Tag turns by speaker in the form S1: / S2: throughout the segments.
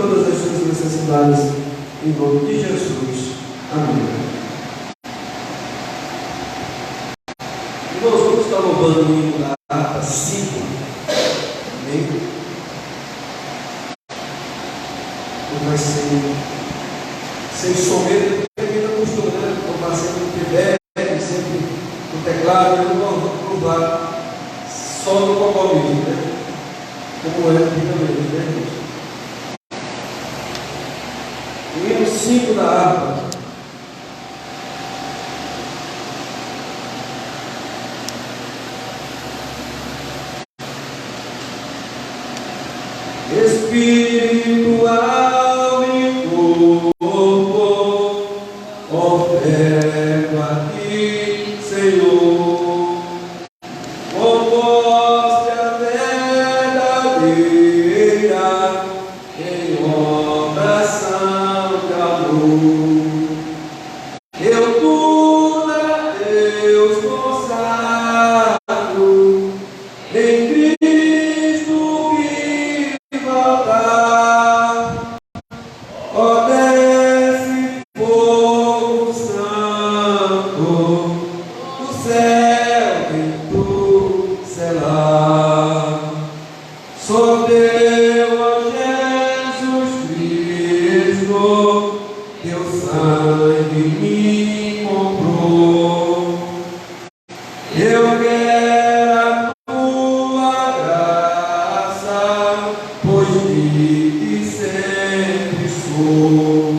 S1: todas as suas necessidades, em nome de Jesus. Amém. Irmãos, vamos estar louvando o hino da harpa 5. Amém? Vai ser sem somente termina a costura, né? Estou fazendo o pivete, sempre no teclado, eu não vou louvar só no compromisso, né? Como é antigamente, né, irmãos? O hino 5 da harpa. Espírito, alma e corpo, oferto a ti, Senhor, proposta verdadeira, em oração de amor. Eu tudo a Deus consagro, em Cristo vivo altar. Ó, desce fogo santo do céu em tu selar. Só deu a Jesus Cristo, teu sangue me comprou. Eu quero a tua graça, pois de ti sempre sou.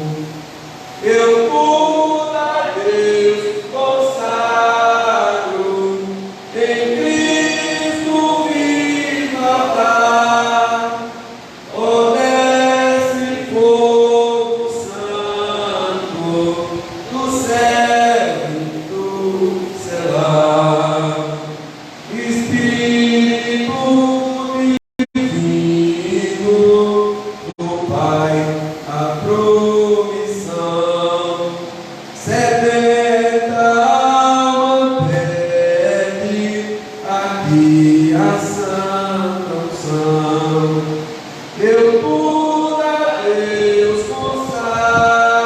S1: Eu tudo a Deus consagro, em Cristo vivo altar. Ó, desce fogo santo do céu e do selar. Espírito divino do Pai, a promissão, sedenta alma pede aqui a santa unção. Eu tudo a Deus consagro,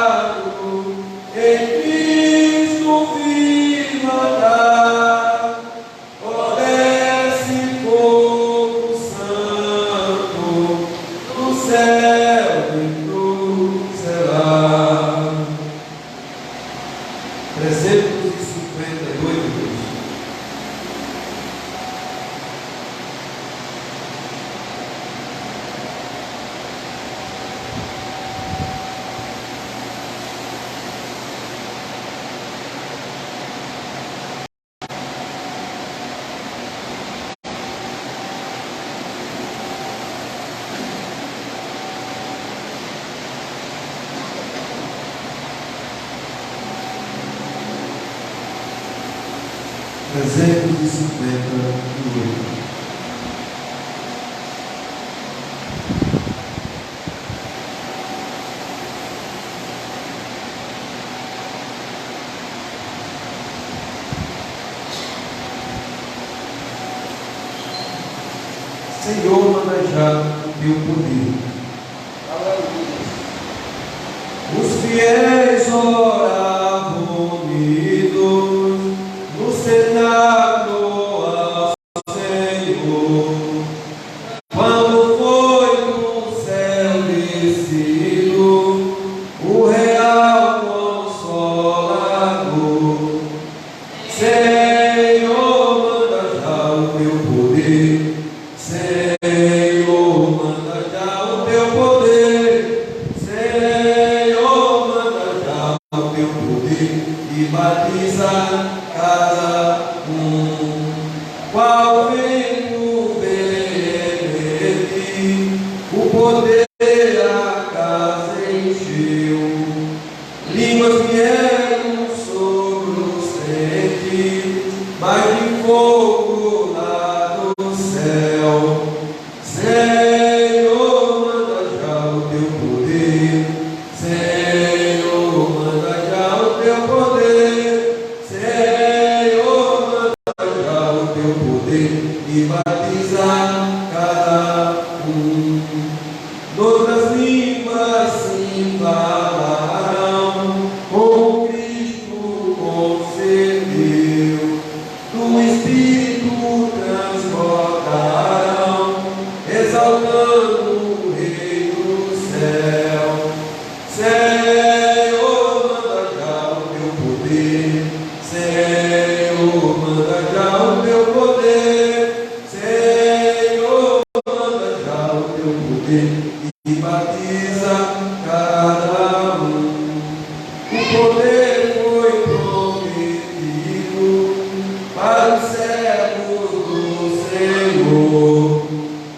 S1: em Cristo vivo altar. Ó, desce fogo santo do céu e do selar. 358. Senhor, manejar o teu poder. Os fiéis oravam unidos no cenáculo ao Senhor. Quando foi do céu descido o real consolador. Senhor, manda já o teu poder. Senhor, manda já o teu poder. Senhor, manda já o teu poder e batiza cada um. Qual vento veemente, o poder a casa encheu. Línguas vieram sobre os crentes, mas de fogo lá do céu. Senhor, manda já o teu poder. Senhor, manda já o teu poder. Senhor, manda já o teu poder e batiza cada um. Noutras línguas assim falarão, com Cristo concebeu, do Espírito transbordarão, exaltando o Rei do céu. Senhor, manda já o teu poder, Senhor, manda já o teu poder, Senhor, manda já o teu poder, e batiza cada um. O poder foi prometido para os servos do Senhor,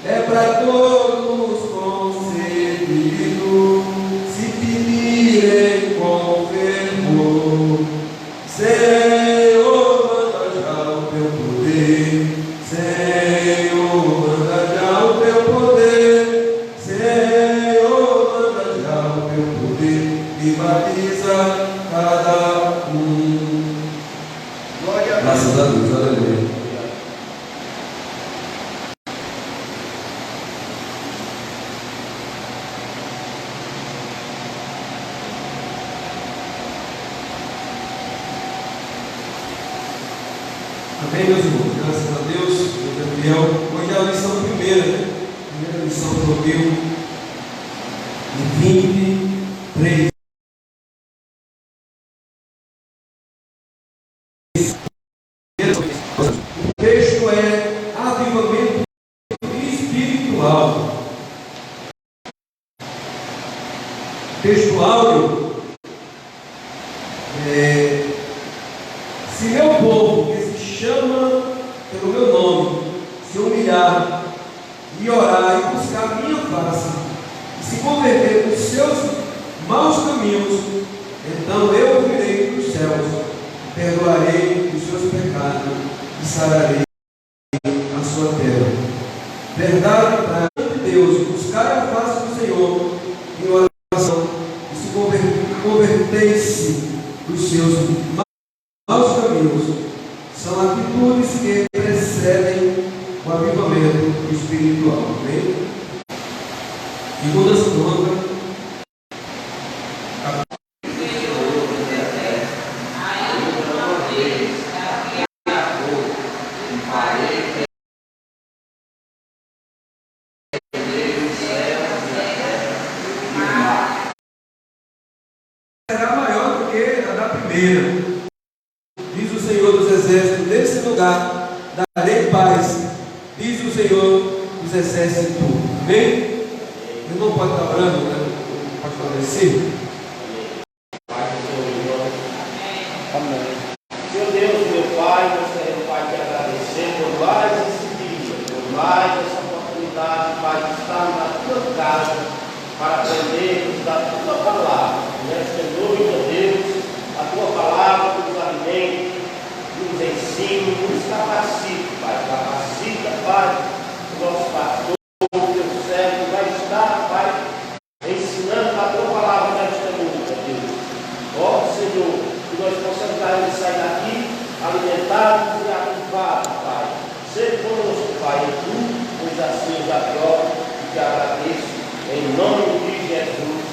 S1: é para todos concedido, se pedirem com fervor. Senhor, manda já o teu poder, Senhor, manda já o teu poder, Senhor, manda já o teu poder, e batiza cada um. Graças a Deus, aleluia. Amém, meus irmãos? Graças a Deus, Deus é fiel. Hoje é a lição primeira, né? Primeira lição do Rio, de 23. O texto é avivamento espiritual. O texto áureo se meu povo, que se chama pelo meu nome, se humilhar e orar e buscar a minha face, e se converter dos seus maus caminhos, então eu ouvirei dos céus, perdoarei os seus pecados e sararei a sua terra. Verdade para Deus, buscar a face do Senhor em oração e se converter-se dos seus maus caminhos, são atitudes que precedem o avivamento espiritual. Amém? Segunda Crônica, será maior do que a da primeira. Diz o Senhor dos Exércitos: nesse lugar darei paz, diz o Senhor dos Exércitos. Amém? Ele não pode estar orando, né? Pode falecer.
S2: Amém. Meu Deus, meu Pai, nós queremos, Pai, te agradecer por mais esse dia, por mais essa oportunidade, Pai, de estar na tua casa para aprendermos da tua palavra. Nesta noite, meu Deus, a tua palavra nos alimente, nos ensina, nos capacita, Pai. Capacita, Pai, o nosso pastor, o teu servo, vai estar, Pai, ensinando a tua palavra nesta noite, meu Deus. Ó Senhor, que nós possamos sair daqui alimentados e avivados, Pai. Seja conosco, Pai, em tudo, pois assim eu já te oro e te agradeço, em nome de Jesus.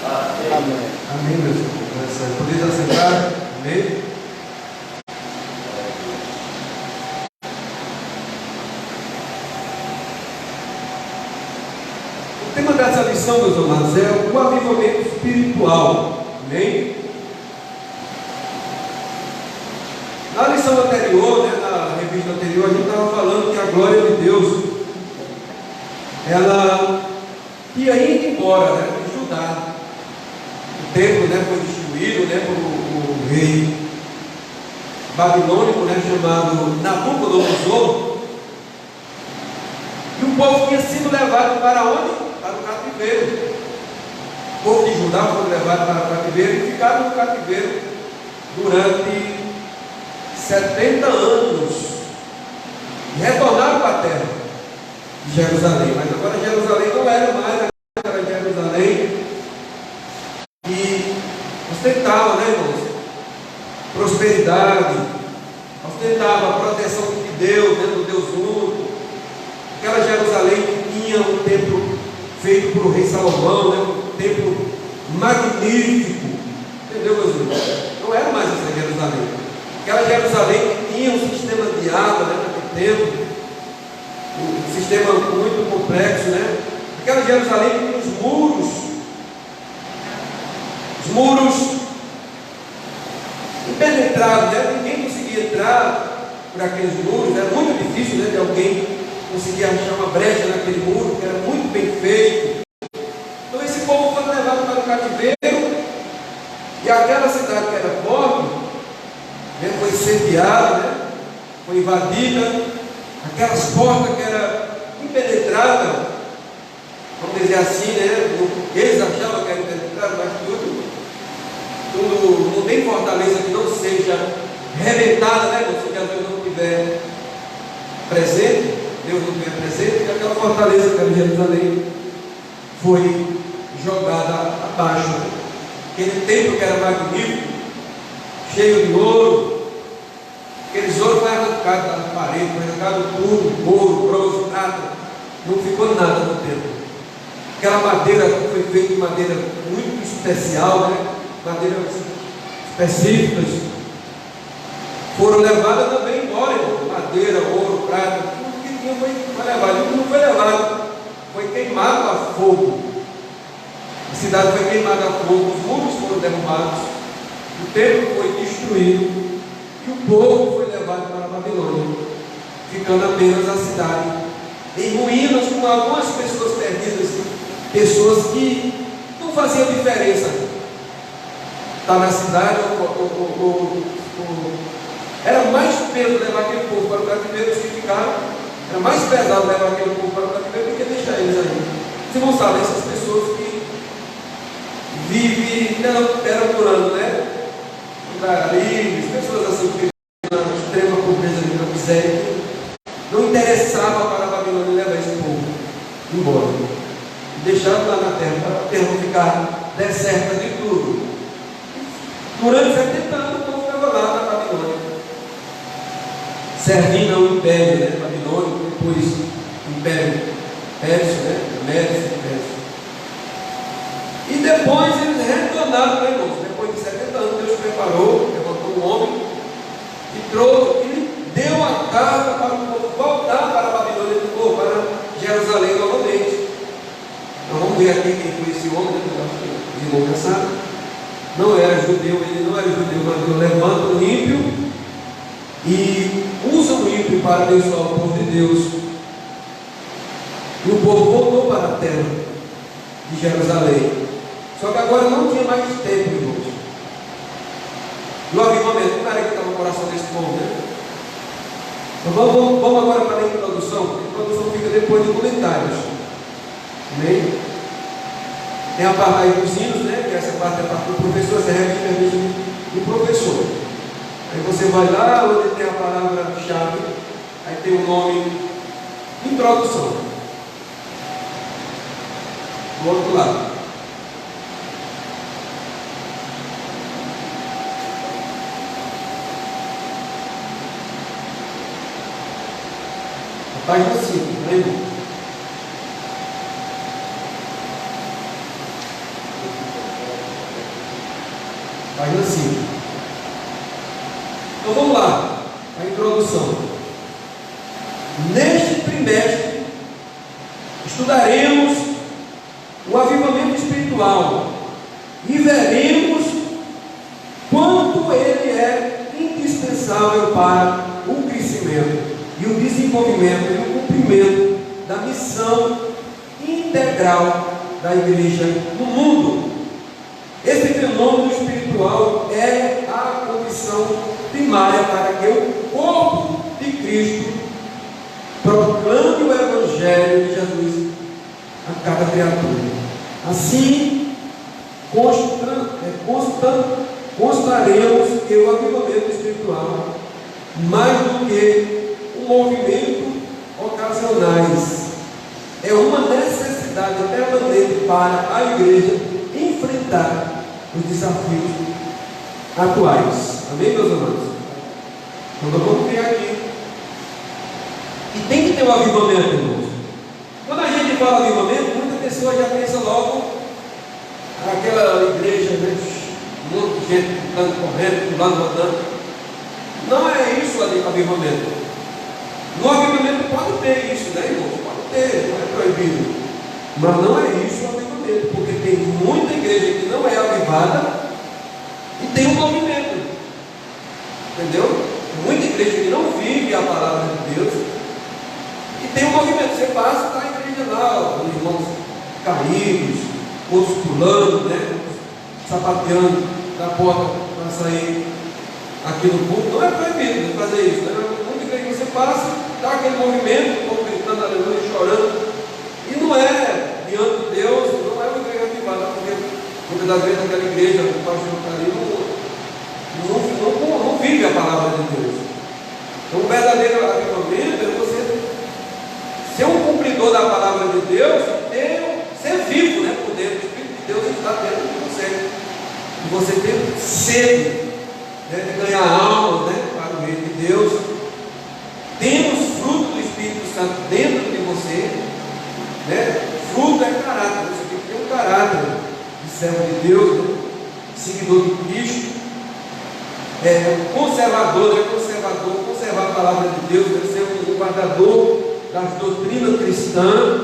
S2: Amém.
S1: Amém. Amém, meus irmãos. Podeis assentar? Amém? O tema dessa lição, meus amados, é o avivamento espiritual. Amém? Na lição anterior, né, na revista anterior, a gente estava falando que a glória de Deus, ela ia indo embora, né, de Judá. O templo, né, foi destruído, né, por o rei babilônico, né, chamado Nabucodonosor. E o povo tinha sido levado para onde? Para o cativeiro. O povo de Judá foi levado para o cativeiro e ficaram no cativeiro durante 70 anos. E retornaram para a terra de Jerusalém. Mas agora Jerusalém não era mais, era Jerusalém. E ostentava, né, irmãos? Prosperidade, ostentava a proteção de Deus, né, do Deus único. Aquela Jerusalém que tinha um templo feito por o rei Salomão, né, um templo magnífico. Entendeu, meus irmãos? Não era mais essa Jerusalém. Aquela Jerusalém que tinha um sistema de água, né, naquele tempo, um sistema muito complexo, né? Aquela Jerusalém que tinha os muros impenetrados, né? Ninguém conseguia entrar por aqueles muros, era muito difícil, né, de alguém conseguir achar uma brecha naquele muro, que era muito bem feito. Então esse povo foi levado para o cativeiro, e aquela cidade que era pobre, né, foi incendiada, né, foi invadida, aquelas portas que eram impenetráveis, vamos dizer assim, né, eles achavam que era impenetrável, mas tudo não tem fortaleza que não seja rebentada, né, se Deus não estiver presente, Deus não estiver presente, e aquela fortaleza que era em Jerusalém foi jogada abaixo. Aquele templo que era magnífico, cheio de ouro, aqueles ouros foi arrancado da parede, foi arrancado tudo, ouro, bronze, prata, não ficou nada no templo. Aquela madeira foi feita de madeira muito especial, né? Madeiras específicas, foram levadas também embora, irmão. Madeira, ouro, prata, tudo que tinha foi levado. Tudo não foi levado, foi queimado a fogo. A cidade foi queimada a fogo, os muros foram derrubados, o templo foi destruído e o povo foi levado para a Babilônia, ficando apenas a cidade em ruínas, com algumas pessoas perdidas, pessoas que não faziam diferença. Está na cidade, era mais peso levar aquele povo para o cativeiro que ficaram, era mais pesado levar aquele povo para o cativeiro do que deixar eles aí. Vocês não sabem, essas pessoas que vivem perambulando, né? Livres, pessoas assim que vivem na extrema pobreza, na miséria, não interessava para a Babilônia levar esse povo embora, deixando lá na terra, para a terra não ficar deserta de tudo. Durante 70 anos o povo estava lá na Babilônia, servindo ao império, né, babilônico, depois o império Pérsia, né, Médio e Pérsia. E depois eles retornaram, né, irmãos? Depois de 70 anos, Deus preparou, levantou um homem e trouxe, e deu a carta para o povo voltar para a Babilônia de novo, para Jerusalém novamente. Então vamos ver aqui quem foi esse homem, né? Os irmãos já sabem. Não era judeu, ele não era judeu, mas Deus levanta o ímpio e usa o ímpio para abençoar o povo de Deus. E o povo voltou para a terra de Jerusalém. Só que agora não tinha mais tempo, irmãos. E o avivamento, como era que estava o coração desse povo, né? Então vamos agora para a introdução. A introdução fica depois de comentários. Amém? Tem a parte aí dos hinos, né? Que essa parte é a parte do professor, essa é diferente do professor. Aí você vai lá onde tem a palavra-chave, aí tem o nome introdução. Do outro lado. A página 5, lembra? Página 5. Então vamos lá, a introdução. Neste trimestre, estudaremos o avivamento espiritual e veremos quanto ele é indispensável para o crescimento e o desenvolvimento e o cumprimento da missão integral da igreja no mundo. Esse fenômeno espiritual é a condição primária para que o corpo de Cristo proclame o Evangelho de Jesus a cada criatura. Assim, constaremos que o avivamento espiritual, mais do que um movimento ocasionais, é uma necessidade permanente para a igreja enfrentar os desafios atuais. Amém, meus amados? Então vamos ver aqui. E tem que ter um avivamento, irmãos. Quando a gente fala avivamento, muita pessoa já pensa logo aquela né? Um monte de gente gritando, correndo, pulando, rodando. Não é isso ali o avivamento. No avivamento pode ter isso, né, irmão? Pode ter, não é proibido. Mas não é isso o avivamento, porque tem muita igreja que não é avivada e tem um movimento. Entendeu? Muita igreja que não vive a palavra de Deus e tem um movimento. Você passa, está a igreja lá, os irmãos caídos, outros pulando, né? Sapateando da porta para sair aqui no culto. Não é proibido fazer isso, né? Muita igreja que você passa, está aquele movimento, o povo gritando, aleluia, chorando, e não é diante de Deus, não é uma igreja avivada, porque muitas das vezes aquela igreja, o pastor está ali, não vive a palavra de Deus. Então o verdadeiro avivamento é você ser um cumpridor da palavra de Deus, ser vivo, né, por dentro. O Espírito de Deus está dentro de você. E você ter sede, né, de ganhar almas, né, para o reino de Deus. Temos fruto do Espírito Santo dentro de você, né? Fruto é caráter. Você tem que ter um caráter de servo de Deus, né, seguidor de Cristo. Conservador, conservar a palavra de Deus, deve ser um guardador das doutrinas cristãs.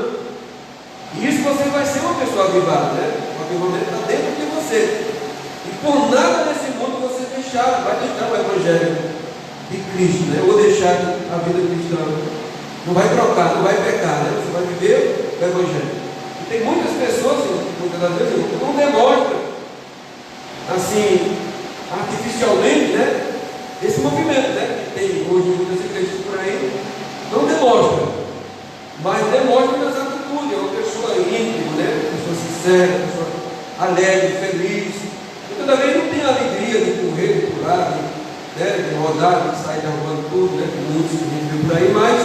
S1: E isso você vai ser uma pessoa avivada, né? O avivamento está dentro de você. E por nada nesse mundo você vai deixar o Evangelho de Cristo, né? Ou deixar a vida cristã. Não vai trocar, não vai pecar, né? Você vai viver o Evangelho. E tem muitas pessoas, muitas das vezes, que não demonstram assim, artificialmente, né, esse movimento, né, que tem hoje muitas igrejas por aí, não demonstra, mas demonstra nas atitudes. É uma pessoa íntima, né, uma pessoa sincera, uma pessoa alegre, feliz. Muitas das vezes não tem a alegria de correr, de pular, de rodar, de sair derrubando tudo, né, que muitos que a gente viu por aí, mas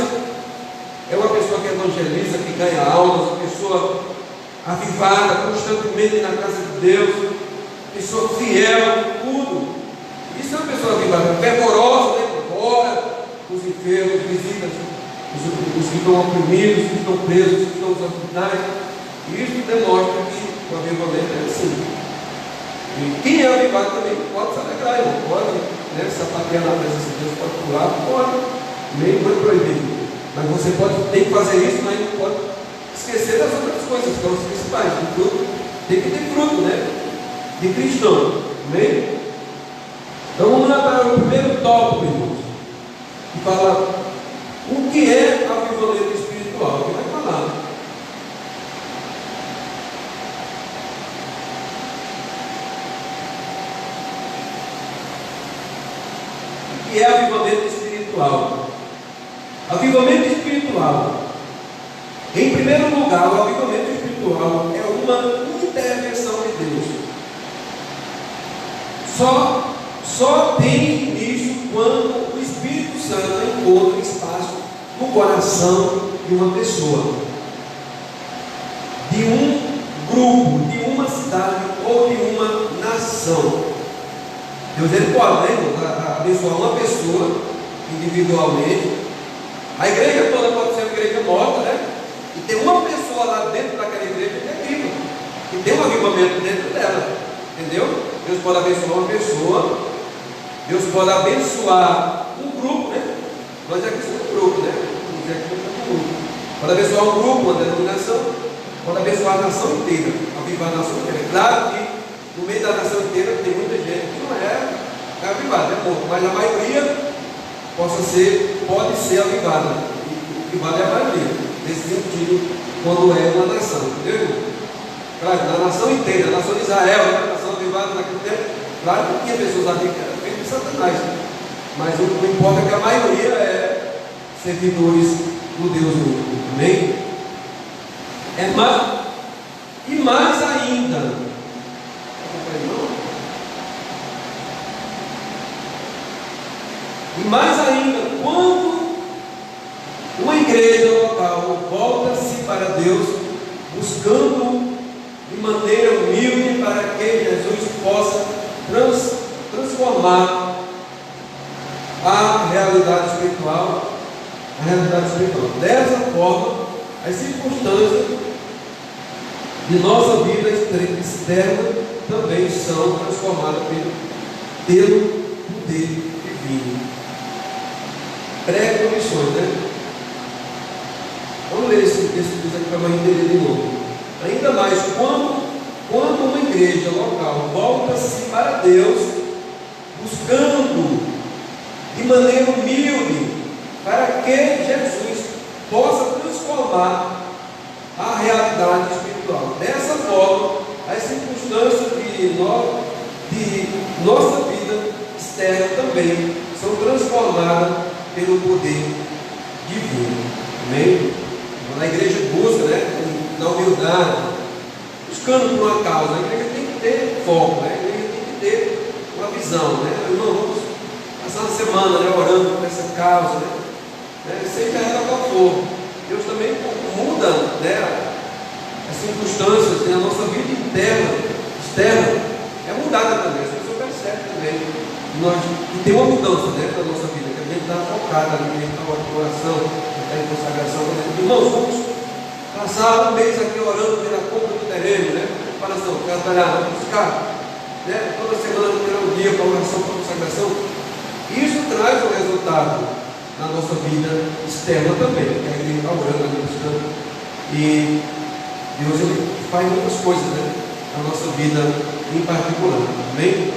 S1: é uma pessoa que evangeliza, que ganha almas, uma pessoa avivada constantemente na casa de Deus, pessoa fiel, tudo. Isso é uma pessoa avivada, fervorosa, né? Ora os enfermos, visita os que estão oprimidos, os que estão presos, os que estão nos hospitais. E isso demonstra que o avivamento é assim. E quem é avivado também pode se alegrar, irmão. Pode, né, sapatear na presença de Deus, pode pular, pode, nem foi proibido. Mas você tem que fazer isso, mas não pode esquecer das outras coisas, que são as principais. Tem que ter fruto, né, de cristão. Amém? Então vamos lá para o primeiro tópico, irmãos, que fala o que é avivamento espiritual. Que vai falar. O que é avivamento espiritual? Avivamento espiritual. Em primeiro lugar, o avivamento espiritual é uma intervenção de Deus. Só tem início quando o Espírito Santo encontra espaço no coração de uma pessoa, de um grupo, de uma cidade ou de uma nação. Deus, ele pode, né, abençoar uma pessoa individualmente. A igreja toda pode ser uma igreja morta, né? E tem uma pessoa lá dentro daquela igreja que é viva, que tem um avivamento dentro dela. Entendeu? Deus pode abençoar uma pessoa, Deus pode abençoar um grupo, né? Nós aqui somos um grupo, né? Pode abençoar um grupo, uma denominação, pode abençoar a nação inteira, avivar a nação inteira. Claro que no meio da nação inteira tem muita gente que não é avivada, é pouco, mas a maioria pode ser avivada. O que vale é a maioria, nesse sentido, quando é uma nação, entendeu? Claro, na nação inteira, na nação de Israel, a nação avivada naquele tempo, claro que tinha pessoas ali que eram filhos de Satanás, mas o que importa é que a maioria é servidores do Deus único. Amém? E mais ainda, quando uma igreja local volta-se para Deus, buscando de maneira humilde para que Jesus possa transformar a realidade espiritual. Dessa forma, as circunstâncias de nossa vida externa também são transformadas pelo poder divino. Pré-condições, né? Vamos ler esse texto aqui para entender de novo. Ainda mais, quando uma igreja local volta-se para Deus, buscando de maneira humilde, para que Jesus possa transformar a realidade espiritual. Dessa forma, as circunstâncias de nossa vida externa também são transformadas pelo poder divino. Amém? Quando a igreja busca, né, na humildade, buscando por uma causa, a igreja tem que ter foco, né? A igreja tem que ter uma visão, né? Irmão, vamos passar uma semana, né, orando por essa causa, né? Seja ela qual for. Deus também muda, né, as circunstâncias, né? A nossa vida interna, externa, é mudada também. As pessoas percebem também que tem uma mudança, né, na nossa vida, que a gente está focado ali, a gente está em oração, está em consagração. Irmãos, vamos passar um mês aqui orando pela compra do terreno, né? Preparação, vamos buscar, né? Toda semana ter um dia para oração, para consagração. Isso traz um resultado na nossa vida externa também, que a igreja está orando ali, buscando. E Deus, ele faz muitas coisas, né, na nossa vida em particular. Amém?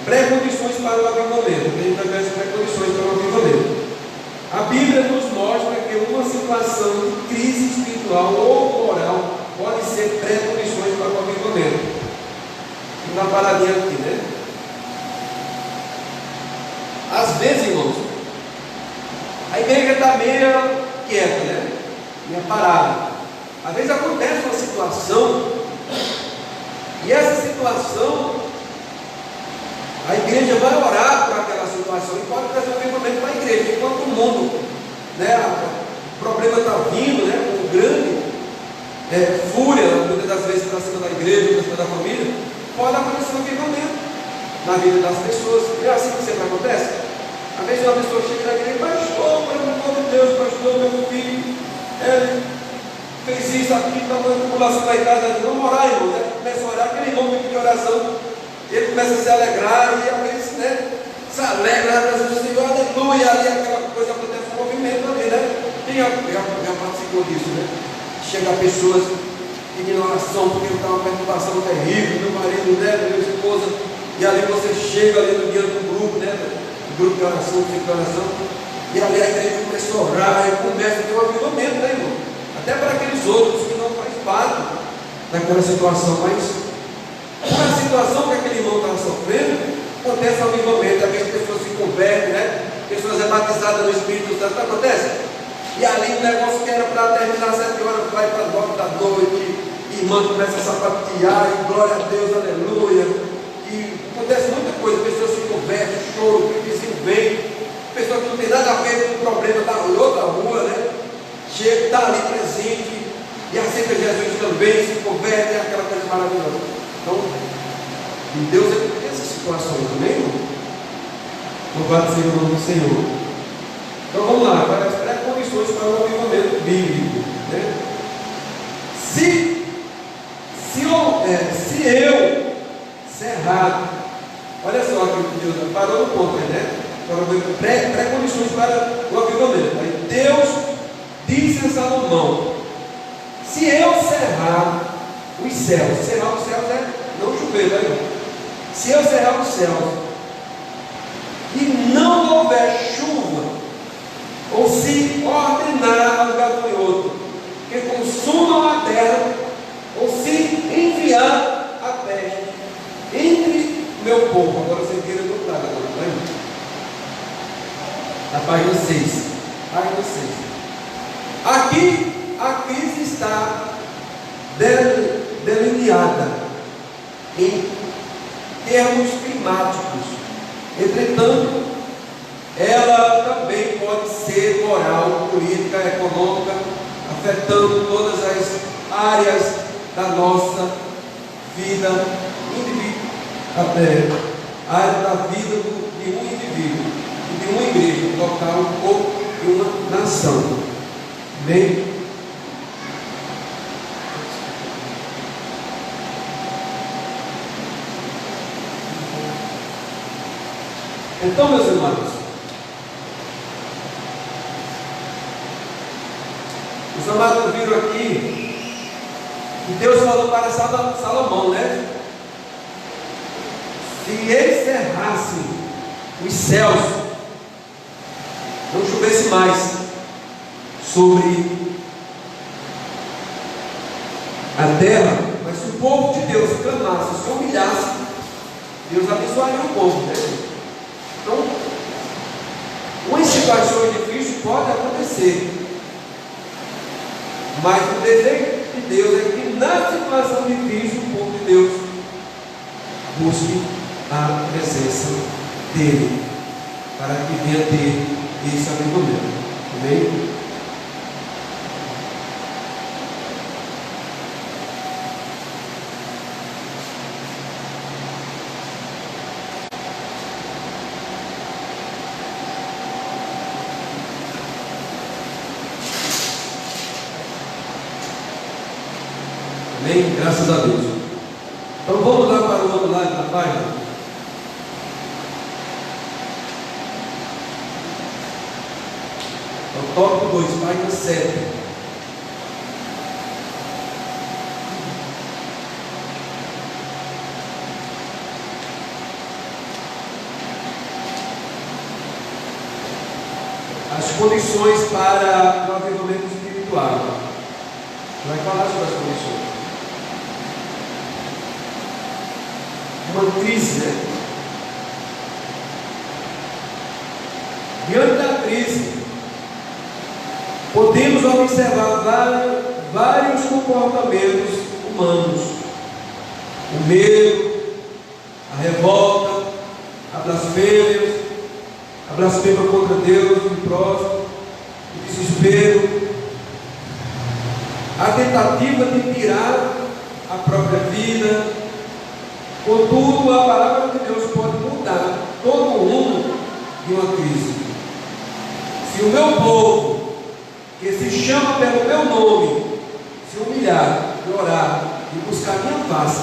S1: Pré-condições para o avivamento. A gente vai ver as pré-condições para o avivamento. A Bíblia nos mostra que uma situação de crise espiritual ou moral pode ser pré-condições para o avivamento. Uma paradinha aqui, né? Às vezes, irmãos, a igreja está meio quieta, né? Meio parada. Às vezes acontece uma situação, e essa situação, a igreja vai orar por aquela situação e pode trazer um avivamento para a igreja. Enquanto o mundo, né, o problema está vindo, né, com grande fúria, muitas das vezes para cima da igreja, para cima da família, pode acontecer um avivamento na vida das pessoas. É assim que sempre acontece. Às vezes uma pessoa chega na igreja e pastor, pelo amor de Deus, pastor, meu filho, fez isso aqui, está uma população lá em casa, vamos orar, irmão, né? Começa a orar, aquele irmão de oração, ele começa a se alegrar, e às vezes, né, se alegra na presença do Senhor, aleluia, ali aquela coisa acontece, um movimento ali, né? Quem já participou disso, né? Chega pessoas pedindo oração, porque está uma perturbação terrível, meu marido, né, minha esposa, e ali você chega ali no dia do grupo, né? Do grupo de oração, do centro de oração, e ali a igreja começa a orar, e começa a ter um avivamento, né, irmão? Até para aqueles outros que não fazem parte daquela situação, mas a situação que aquele irmão estava sofrendo, acontece um avivamento, as pessoas se convertem, né? Pessoas batizadas no Espírito Santo, acontece? E ali o negócio que era para terminar às 7 horas, vai para as 9 da noite, irmã começa a sapatear, e glória a Deus, aleluia. E acontece muita coisa, pessoas se convertem, choram, o vizinho vem, pessoa que não tem nada a ver com o problema da outra rua, né? Chega, está ali presente, e aceita Jesus também, se converte, é aquela coisa maravilhosa. Então, Deus tem essa situação também, irmão. Louvado seja o nome do Senhor. Então vamos lá, para as pré-condições para o avivamento bíblico, né? Se eu cerrar, olha só que Deus parou no ponto aí, né? Pré-condições para o avivamento. Aí Deus disse a Salomão: se eu cerrar os céus é não chover, né? Se eu cerrar os céus e não houver chuva, ou se ordenar ao gafanhoto que consumam a terra, ou se enviar a peste entre meu povo. Agora você vira do lado, agora, na página 6. Página 6. Aqui a crise está delineada em termos climáticos. Entretanto, ela também pode ser moral, política, econômica, afetando todas as áreas da nossa vida individual, área da vida de um indivíduo, de uma igreja, um local ou de uma nação. Bem, Então, meus irmãos, os amados viram aqui que Deus falou para Salomão, né? Se ele cerrasse os céus, não chovesse mais sobre a terra, mas se o povo de Deus clamasse, se humilhasse, Deus abençoaria o povo, né? Então, umas situações difíceis podem acontecer, mas o desejo de Deus é que na situação difícil o povo de Deus busque a presença dele, para que venha ter esse avivamento. Amém? Amém? Graças a Deus. Então vamos lá para o outro lado da página. O tópico 2, página 7. As condições para o avivamento espiritual. Vai falar sobre as condições. Uma crise, né? Diante da crise, podemos observar vários comportamentos humanos: o medo, a revolta, a blasfêmia contra Deus, o próximo, o desespero, a tentativa de tirar a própria vida. Contudo, a palavra de Deus pode mudar todo o rumo de uma crise. Se o meu povo, que se chama pelo meu nome, se humilhar, e orar e buscar minha face,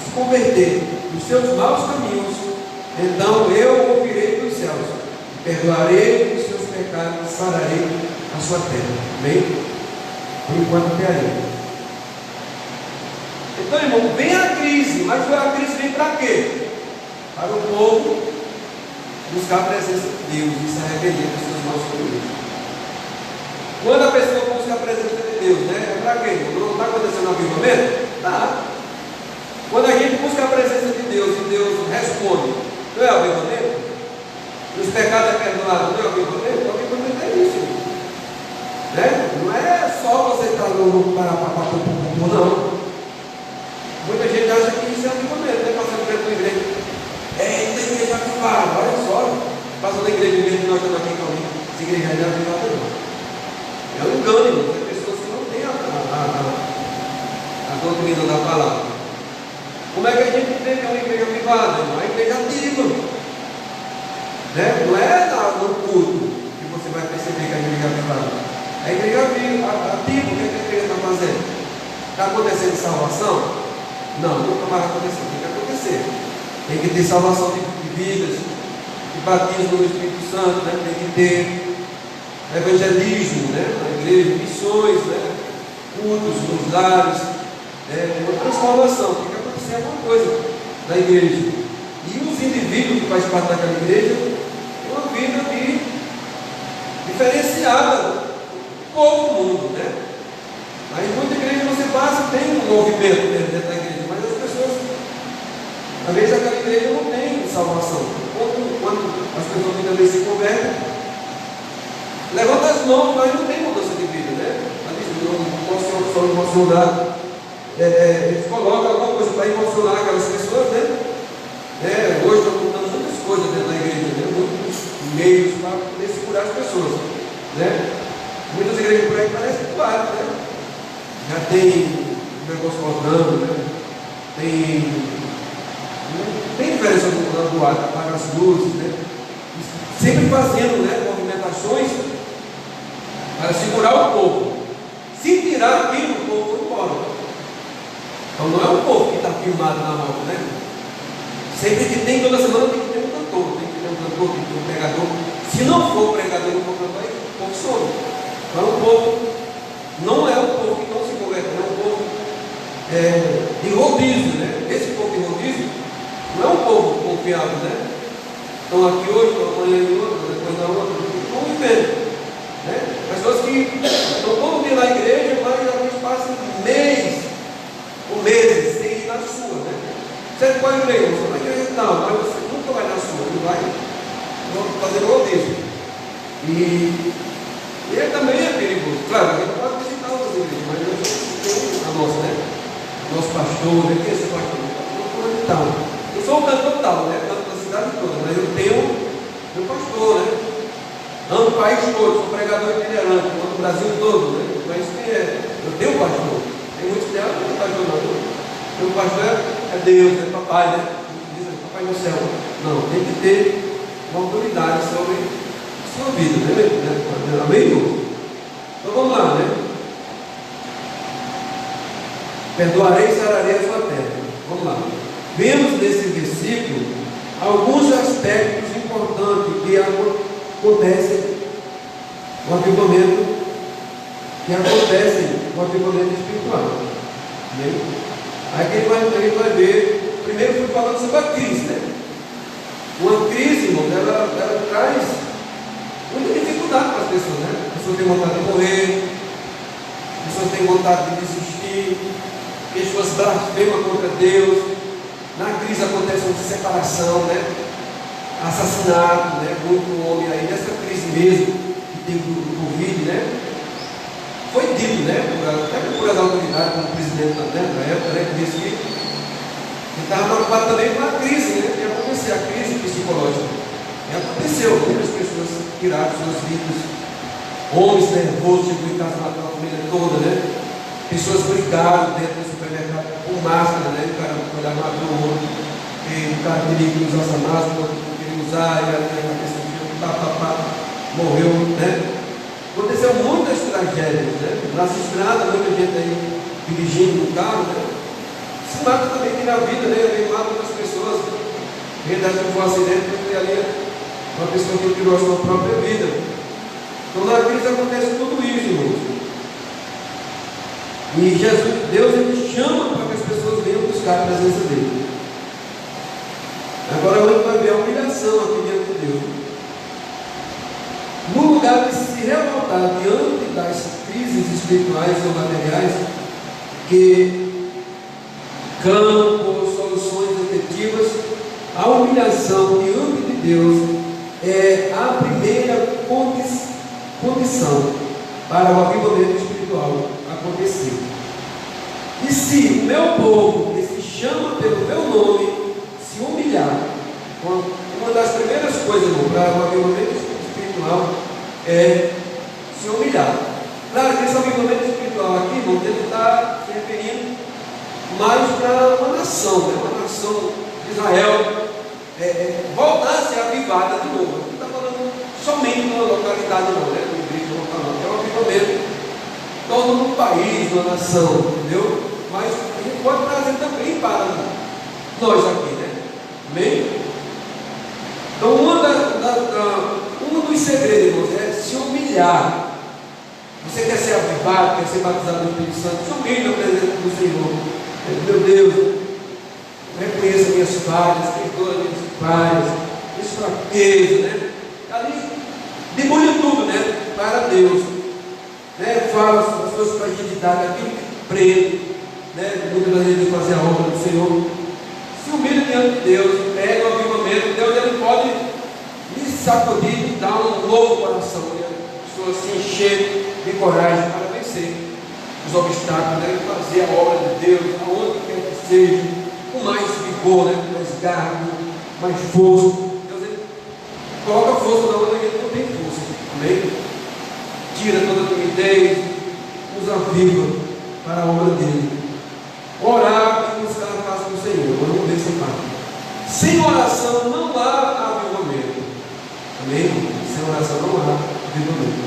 S1: se converter dos seus maus caminhos, então eu ouvirei dos céus, perdoarei os seus pecados e sararei a sua terra. Amém? Por enquanto até aí. Então, irmão, vem a crise, mas a crise vem para quê? Para o povo buscar a presença de Deus e se arrepender dos seus maus caminhos. Quando a pessoa busca a presença de Deus, né? É para quê? Não está acontecendo um avivamento? Tá. Quando a gente busca a presença de Deus e Deus responde, não é avivamento? Os pecados é perdoado, não é avivamento? O avivamento é isso, né? Não é só você estar no não. Muita gente acha que isso é avivamento, né? Passando perto da igreja. Tem igreja avivada, olha só. Passando a igreja mesmo que nós estamos aqui com alguém. Essa igreja não é avivada, não. É um engano, irmão. Tem pessoas que não têm a doutrina da palavra. Como é que a gente vê que é uma igreja avivada, irmão? A igreja ativa. Né? Não é no culto que você vai perceber que a igreja é avivada. A igreja ativa, o que a igreja está fazendo? Está acontecendo salvação? Não, nunca vai acontecer. Tem que acontecer. Tem que ter salvação de vidas, de batismo no Espírito Santo, né? Tem que ter evangelismo, né? Na igreja, missões, né? Cultos nos lares, uma transformação. Tem que acontecer alguma coisa na igreja. E os indivíduos que fazem parte daquela igreja têm uma vida diferenciada do povo do mundo, né? Aí em muita igreja você passa, tem um movimento dentro da igreja, mas as pessoas, às vezes aquela igreja não tem salvação. Quando as pessoas muitas vezes se convertem, levanta as mãos, mas não tem mudança de vida, né? Não posso só emocionar. Eles colocam alguma coisa para emocionar aquelas pessoas, né? Hoje estão mudando muitas coisas dentro da igreja, né? Muitos meios para poder segurar as pessoas, né? Muitas igrejas por aí parecem claras, né? Já tem um negócio rodando, né? Tem diferença do ar, apaga as luzes, né? Sempre fazendo, né, movimentações para segurar o povo. Se tirar aquilo, o povo vai embora. Então não é o povo que está filmado na mão, né? Sempre que tem, toda semana tem que ter um cantor, tem que ter um cantor, tem que ter um pregador. Se não for pregador, não for cantor, aí o povo some. Então o povo não é um povo que não se converte, é um povo de rodízio, né? Esse povo de rodízio não é um povo confiável, né? Estão aqui hoje, amanhã em outra, depois na outra, estão vivendo. Né? Pessoas que estão todo dia na igreja, mas às vezes passam mês ou meses sem ir na sua. Né? Você pode ver, você vai na igreja não, mas você nunca vai na sua, você vai fazer rodízio. E ele também é perigoso. Claro, a gente pode visitar outras igrejas, mas a gente tem a nossa, né? Nosso pastor, né? Quem é esse pastor? Tal. Eu sou um cantor tal, né? Canto da cidade toda, mas eu tenho meu pastor, né? Amo o país todo, sou pregador itinerante, amo o Brasil todo, né? Mas quem é? Eu tenho um pastor. Tem muitos que não tem pastor não. Meu pastor é Deus, é papai, né? Diz papai no céu. Não, tem que ter uma autoridade sobre a sua vida, né? Amém? Então vamos lá, né? Perdoarei e sararei a sua terra. Vamos lá. Vemos nesse versículo alguns aspectos importantes que acontecem no avivamento, espiritual. Bem? Aí a gente vai ver, primeiro fui falando sobre a crise, né? Uma crise, irmão, ela traz muita dificuldade para as pessoas, né? As pessoas têm vontade de morrer, as pessoas têm vontade de desistir, pessoas blasfemam contra Deus. Na crise acontece uma separação, né? Assassinato, né? Muito homem aí, nessa crise mesmo, que tem do Covid, né? Foi dito, né? Até por as autoridades, como o presidente na época, né? Que disse que ele estava preocupado também com a crise, né? Que ia acontecer, a crise psicológica. E aconteceu, muitas pessoas tiraram suas vidas, homens nervosos, chegou em casa, matou a família toda, né? Pessoas brigaram dentro do supermercado com máscara, né? O cara foi lá, matou o outro. E o cara queria que usasse a máscara, o outro não queria usar, e a cabeça morreu, né? Aconteceu muitas tragédias, né? Nas estradas, muita gente aí dirigindo no carro, né? Se mata também aqui na vida, né? Ele mata outras pessoas. Verdade que foi um acidente, porque ali uma pessoa que tirou a sua própria vida. Então na crise acontece tudo isso, irmãos. E Deus ele chama para que as pessoas venham buscar a presença dele. Agora a gente vai ver a humilhação aqui diante de Deus. No lugar de se revoltar diante das crises espirituais ou materiais que clamam por soluções efetivas, a humilhação diante de Deus é a primeira condição para o avivamento espiritual acontecer. E se o meu povo, que se chama pelo meu nome, se humilhar, uma das primeiras coisas para o avivamento espiritual é se humilhar. Claro que esse avivamento espiritual aqui, irmão, ele está se referindo mais para uma nação, né? Uma nação de Israel voltar a ser avivada de novo. Não está falando somente de uma localidade, não, né? É um avivamento todo no país, na nação, entendeu? Mas a gente pode trazer também para nós aqui, né? Amém? Então, um dos segredos é se humilhar. Você quer ser avivado, quer ser batizado no Espírito Santo, se humilhe na presença do Senhor. Meu Deus, reconheça minhas falhas, perdoa minhas falhas, minhas fraquezas, né? Ali, demolha tudo, né? Para Deus. Né? Fala as suas fragilidades, aquilo que prende, né? Muitas vezes de fazer a obra do Senhor. Se humilha diante de Deus, pega o avivamento. Deus ele pode lhe sacudir e dar um novo coração, né? A pessoa se encher de coragem para vencer os obstáculos, né? Fazer a obra de Deus, aonde quer que seja, com mais vigor, né? Com mais garra, com mais força. Deus ele coloca força na onde a gente não tem força. Amém? Tira toda a timidez, nos aviva para a obra dele. Orar e buscar a casa do Senhor. Vamos ver essa parte. Sem oração não há avivamento. Amém? Sem oração não há avivamento.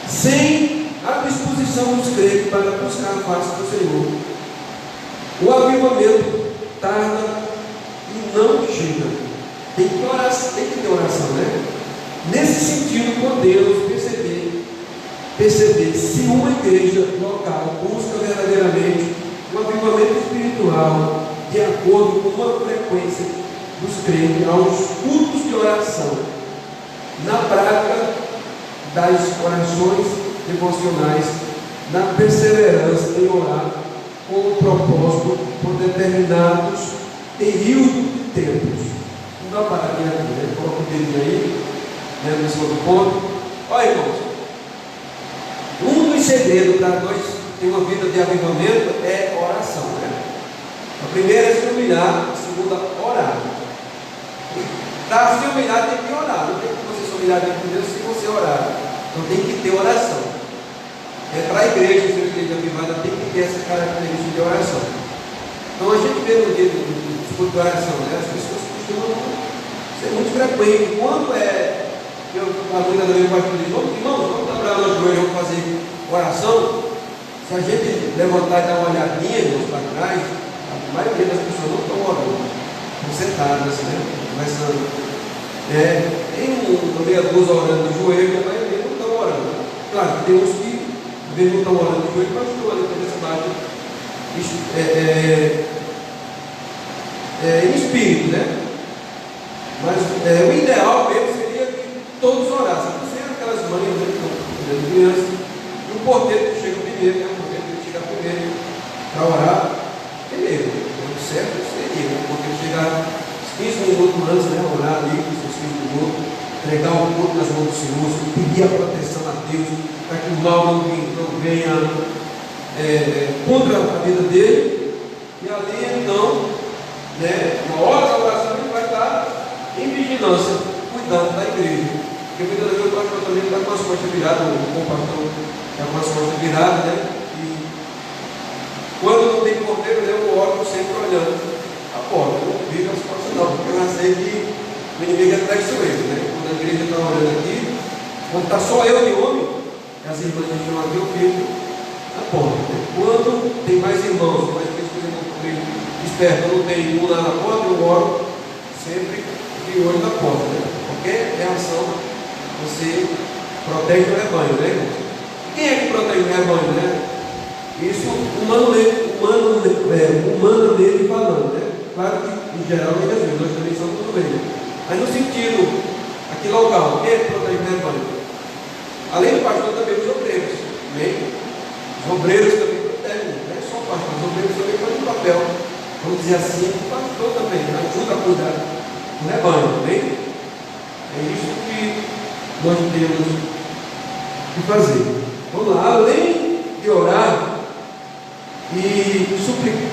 S1: Sem a disposição dos crentes para buscar a face do Senhor, o avivamento tarda e não chega. tem que orar, tem que ter oração, né? Nesse sentido, podemos perceber se uma igreja local busca verdadeiramente um avivamento espiritual de acordo com uma frequência dos crentes aos cultos de oração, na prática das orações devocionais, na perseverança em orar com o propósito por determinados períodos de tempos. Não dá uma paradinha aqui, né? Coloca o dedinho aí, né, nesse outro ponto. Olha, irmãos, um dos segredos para nós ter uma vida de avivamento é oração, né? A primeira é se humilhar, a segunda, orar. Para se humilhar tem que orar, não tem que você se humilhar diante de Deus se você orar. Então tem que ter oração. Para a igreja, se a igreja avivada, tem que ter essa característica de oração. Então a gente vê no dia do culto de oração, né? As pessoas costumam ser muito frequentes. Quando a muita da minha pastor diz, irmãos, vamos dobrar nós joelhos, vamos fazer oração. Se a gente levantar e dar uma olhadinha para trás, a maioria das pessoas não estão orando, estão sentadas, né? Conversando. Tem uma meia dúzia orando de joelho, a maioria não estão orando. Claro, tem uns que às vezes não estão orando de joelho, mas estão ali nessa parte em espírito, né? Mas o ideal mesmo seria que todos orassem, não ser aquelas mães que estão crianças, e o porteiro que chega primeiro, né? O porteiro que chega primeiro para orar, primeiro, o certo seria, né? O porteiro chegar 15 minutos antes, né? Orar ali, com seus 15 minutos, entregar o corpo nas mãos do Senhor, pedir a proteção a Deus, para que o mal não venha contra a vida dele, e ali então, né, na hora da oração, ele vai estar em vigilância, cuidando da igreja. Porque muitas vezes o pastor também está com as costas viradas, o pastor está com as costas viradas, né? E quando não tem porteiro, eu oro sempre olhando a porta. Eu não viro as costas não, porque eu já sei que o inimigo é traiçoeiro, né? Quando a igreja está olhando aqui, quando está só eu de homem, as irmãs estão aqui, eu fico na porta. Quando tem mais irmãos, mais pessoas meio espertas, não tem um lá na porta, eu oro sempre de olho na porta, né? Qualquer reação, você protege o rebanho, né, irmão? Quem é que protege o rebanho, né? Isso humanamente falando, né? Claro que em geral não é assim, nós também somos tudo bem. Mas no sentido aqui local, quem é que protege o rebanho? Além do pastor, também os obreiros. Amém? Os obreiros também protegem, não é só o pastor, os obreiros também fazem um papel, vamos dizer assim, o pastor também ajuda a cuidar do rebanho, amém? É isso que nós temos que fazer. Vamos lá, além de orar e suplicamente,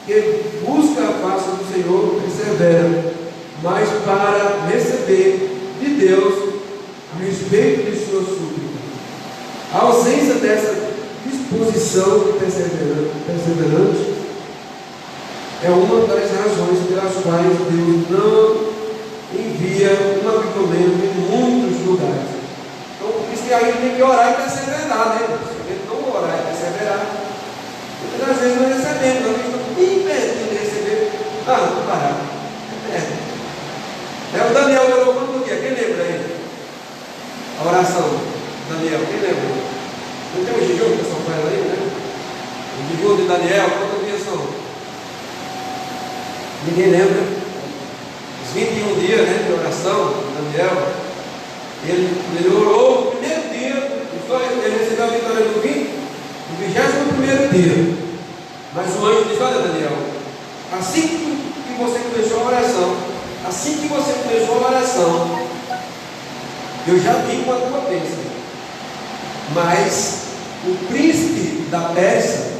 S1: que busca a face do Senhor, persevera, mas para receber de Deus a respeito de sua súplica. A ausência dessa disposição de perseverante é uma das razões pelas quais Deus não envia um avivamento em muitos lugares. Então, por isso que a gente tem que orar e perseverar, né? Se a gente não orar e perseverar, muitas vezes não recebemos, nós estamos bem perto de receber. Vou parar. O Daniel orou quanto dia? Quem lembra aí? A oração, Daniel, quem lembra? Não tem um jejum que São Paulo aí, né? O jejum de Daniel, quantos dias são? Ninguém lembra? Os 21 dias, né, de oração de Daniel. Ele orou no primeiro dia, ele recebeu a vitória no 21º dia. Mas o anjo disse: olha, Daniel, assim que você começou a oração, eu já vim com a tua bênção, mas o príncipe da Pérsia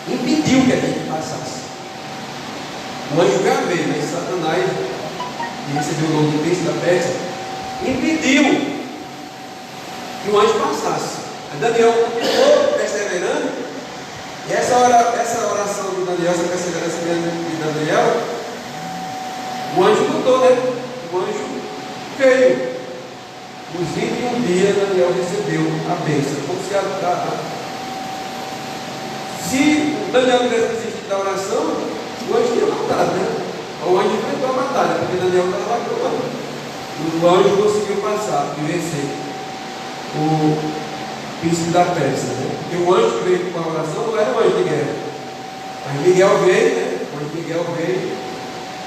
S1: impediu que a gente passasse. O anjo já veio, mas Satanás, que recebeu o nome de príncipe da Pérsia, impediu que o anjo passasse. Aí Daniel continuou perseverando, e essa oração de Daniel, essa perseverança de Daniel, o anjo mudou, né? O anjo veio. Nos 21 dias, Daniel recebeu a bênção. Como Se o Daniel tivesse desistido da oração, o anjo tinha matado, né? O anjo enfrentou a batalha, porque Daniel estava lá clamando. O anjo conseguiu passar e vencer o príncipe da Pérsia, né? Porque o anjo que veio com a oração não era um anjo de guerra. Mas Miguel veio, né? O anjo Miguel veio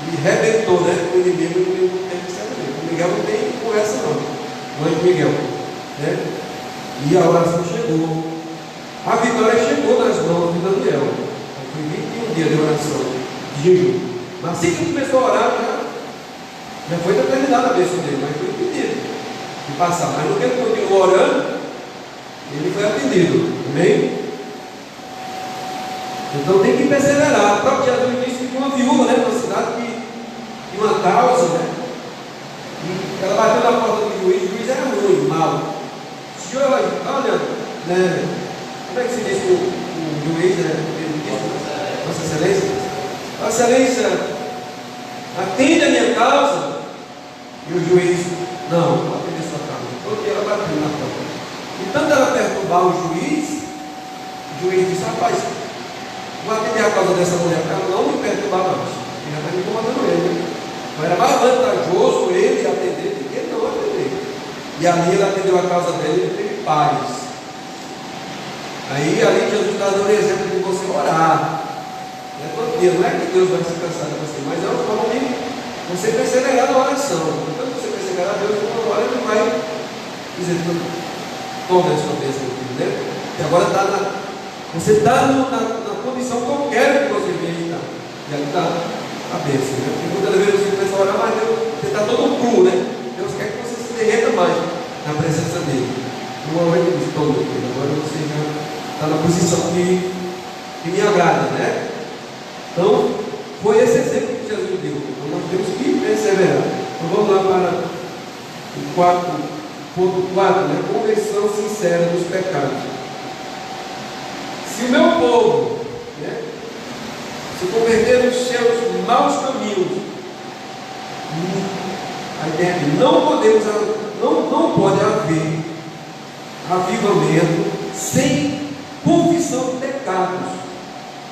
S1: e rebentou, né? O inimigo não tem que ser mesmo. O Miguel não tem conversa não. O anjo Miguel, né? E a oração chegou. A vitória chegou nas mãos de Daniel. Foi 21 dias de oração, de jejum. Mas assim que começou a orar, já foi determinada a bênção dele, mas foi impedido de passar. Mas no que ele continuou orando, ele foi atendido. Amém? Então tem que perseverar. O próprio Jesus disse que uma viúva, né, numa cidade de uma causa, né? E ela bateu na porta do juiz, o juiz era ruim, mau. Senhor, olha, né? Como é que se diz que o juiz, né? Vossa Excelência? Vossa Excelência, atende a minha causa. E o juiz, não atende a sua causa. Porque ela bateu na porta. E tanto ela perturbar o juiz disse, rapaz, vou atender a causa dessa mulher para ela não me perturbar mais. Ele já está me incomodando ele, né? Mas era mais vantajoso ele atender do que ele não atender. E ali ele atendeu a causa dele e teve paz. Aí ali Jesus está dando o exemplo de você orar. Não é todo dia, não é que Deus vai se cansar de você, mas é uma forma de você perseverar na oração. Quando você perseverar, Deus uma hora ele vai dizer, toma a sua bênção, né? E agora você está na condição que eu quero que você veja. E ali está a bênção, né? Porque muitas vezes você começa a orar, mas Deus, você está todo cru, né? Deus quer que você se derreta mais na presença dele. No momento de estou, agora você já está na posição que me agrada, né? Então, foi esse exemplo que Jesus deu. Então, nós temos que perseverar. Então, vamos lá para o ponto 4, né? Conversão sincera dos pecados. Se o meu povo, né, se converter nos seus maus caminhos, a ideia é que não pode haver avivamento sem confissão de pecados,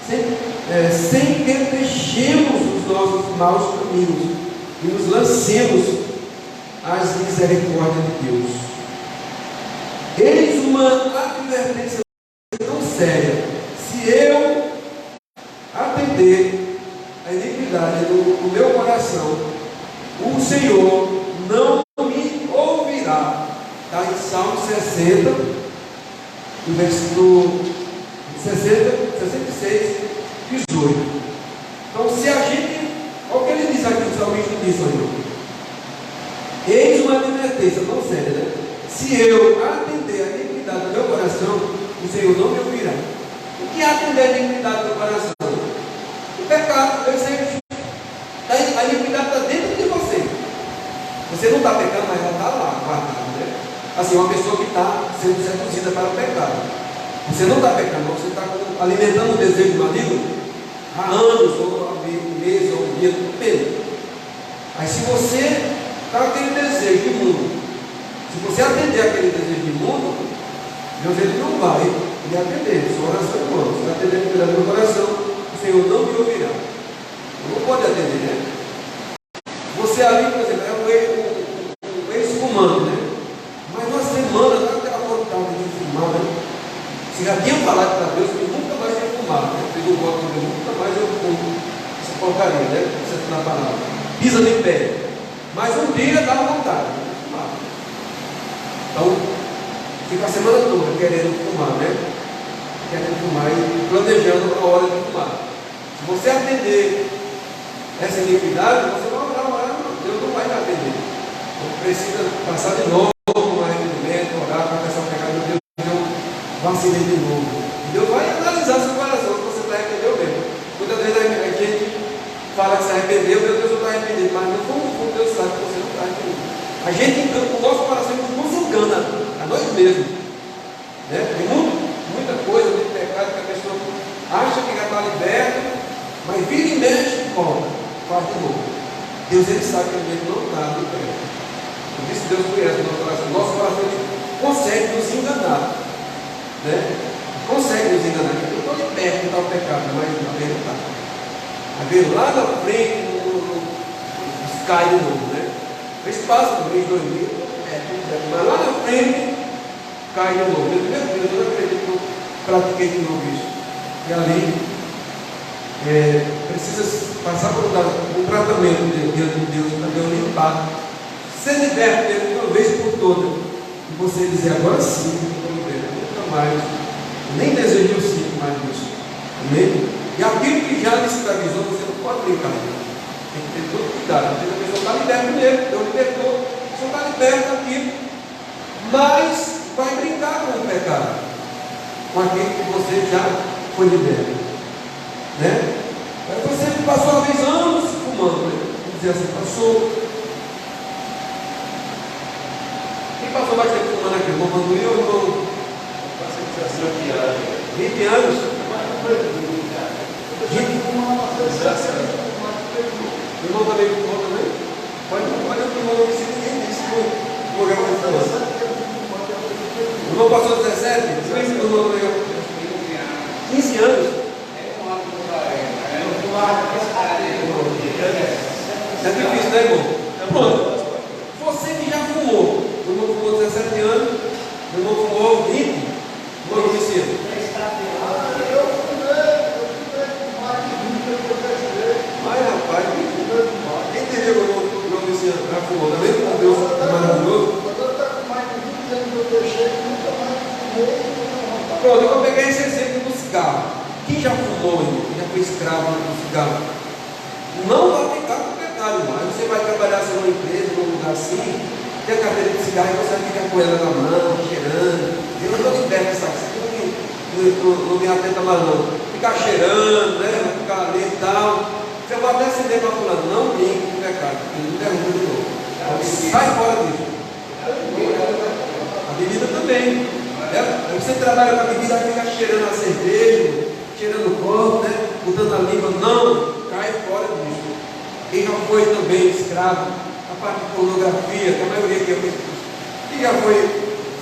S1: sem que deixemos os nossos maus caminhos e nos lancemos às misericórdias de Deus. Eis uma advertência tão séria. Se eu atender a iniquidade no meu coração, o Senhor não me ouvirá. Está em Salmo 60, no versículo 66, 18. Então, se a gente, olha o que ele diz aqui, o salmista diz, Senhor. Eis uma advertência tão séria, né? Se eu atender a iniquidade do meu coração, o Senhor não me ouvirá. O que é atender a iniquidade do coração? O pecado, o desejo. A iniquidade está dentro de você. Você não está pecando, mas ela está lá, guardada, né? Assim, uma pessoa que está sendo seduzida para o pecado. Você não está pecando, você está alimentando o desejo maligno há anos, ou há meses, ou um dia, tudo bem. Aí se você está com aquele desejo de mundo, se você atender aquele desejo de mundo, Deus ele não vai lhe atender, sua oração é boa. Se você atender pelo meu coração, o Senhor não me ouvirá. Não pode atender, né? Você ali, por exemplo, é um ex-fumante, né? Mas uma semana, está aquela vontade de fumar, né? Você já tinha falado para Deus que nunca mais ia fumar, né? Fez um voto de nunca mais eu fumo essa porcaria, né? Você na palavra. Pisa de pé. Mas um dia dá vontade de fumar. Então, fica a semana toda querendo fumar, né? Querendo fumar e planejando a hora de fumar. Se você atender essa iniquidade, você vai orar, Deus não vai te atender. Então precisa passar de novo com arrependimento, orar, confessar o pecado de Deus, eu vacilei de novo. E Deus vai analisar seu coração se você está arrependido mesmo. Muitas vezes a gente fala que se arrependeu, Deus não está arrependido, mas no fundo Deus sabe que você não está arrependido. A gente engana, o nosso coração nos engana a nós mesmos. Né? Tem muita coisa, muito pecado que a pessoa acha que já está liberta, mas vira e mexe e volta, faz de novo. Deus ele sabe que a gente não está liberto. Por isso Deus conhece o nosso coração. Nosso coração ele consegue nos enganar. Né? Consegue nos enganar. Eu estou liberto, Às vezes lá na frente, cai de novo, né? Eles passam no mês 2000, mas lá na frente, cai de novo. Meu Deus, eu não acredito que eu pratiquei de novo isso. E ali, precisa passar por um tratamento diante de Deus, para Deus limpar. Ser liberto dele de uma vez por todas. E você dizer, agora sim, eu estou liberto, nunca mais. Nem desejo sim mais disso. Amém? E aquilo que já lhe escravizou, você não pode brincar. Tem que ter todo cuidado. Porque a pessoa está liberta mesmo, Deus libertou, a pessoa está liberta daquilo. Mas vai brincar com o pecado, com aquilo que você já foi liberto. Né? Aí você passou uma vez anos fumando, né? Vamos dizer assim, passou. Quem passou mais tempo fumando aqui? O irmão Manduí ou o irmão? 20 anos? O irmão também fumou também? Pode fumar, se ninguém disse no lugar onde fumou. O irmão passou 17? Você vê se o irmão também 15 anos? É difícil, né, irmão? Pronto. Você que já fumou, o irmão fumou 17 anos, o irmão fumou 20, o irmão Vicente. Mas rapaz, quem diria que o irmão Vicente já fumou? Também com Deus é maravilhoso. Pronto, eu vou pegar esse exemplo do cigarro. Quem já fumou, irmão? Quem já foi escravo do cigarro? Não vai ficar com pecado, irmão. Aí você vai trabalhar numa empresa, num lugar assim, tem a carteira de cigarro e você fica com ela na mão, cheirando. Eu não estou liberto dessa coisa, não me atenta mais não. Ficar cheirando, né? Vai ficar ali e tal. Você vai até acender para falar, não brinque com pecado, porque não derruba de novo. Sai fora disso. A bebida também. Né? Aí você trabalha com a bebida, fica cheirando a cerveja, cheirando o corpo, né? Botando a língua, não, cai fora disso. Quem já foi também escravo, a parte de pornografia, que a maioria aqui é muito. Quem já foi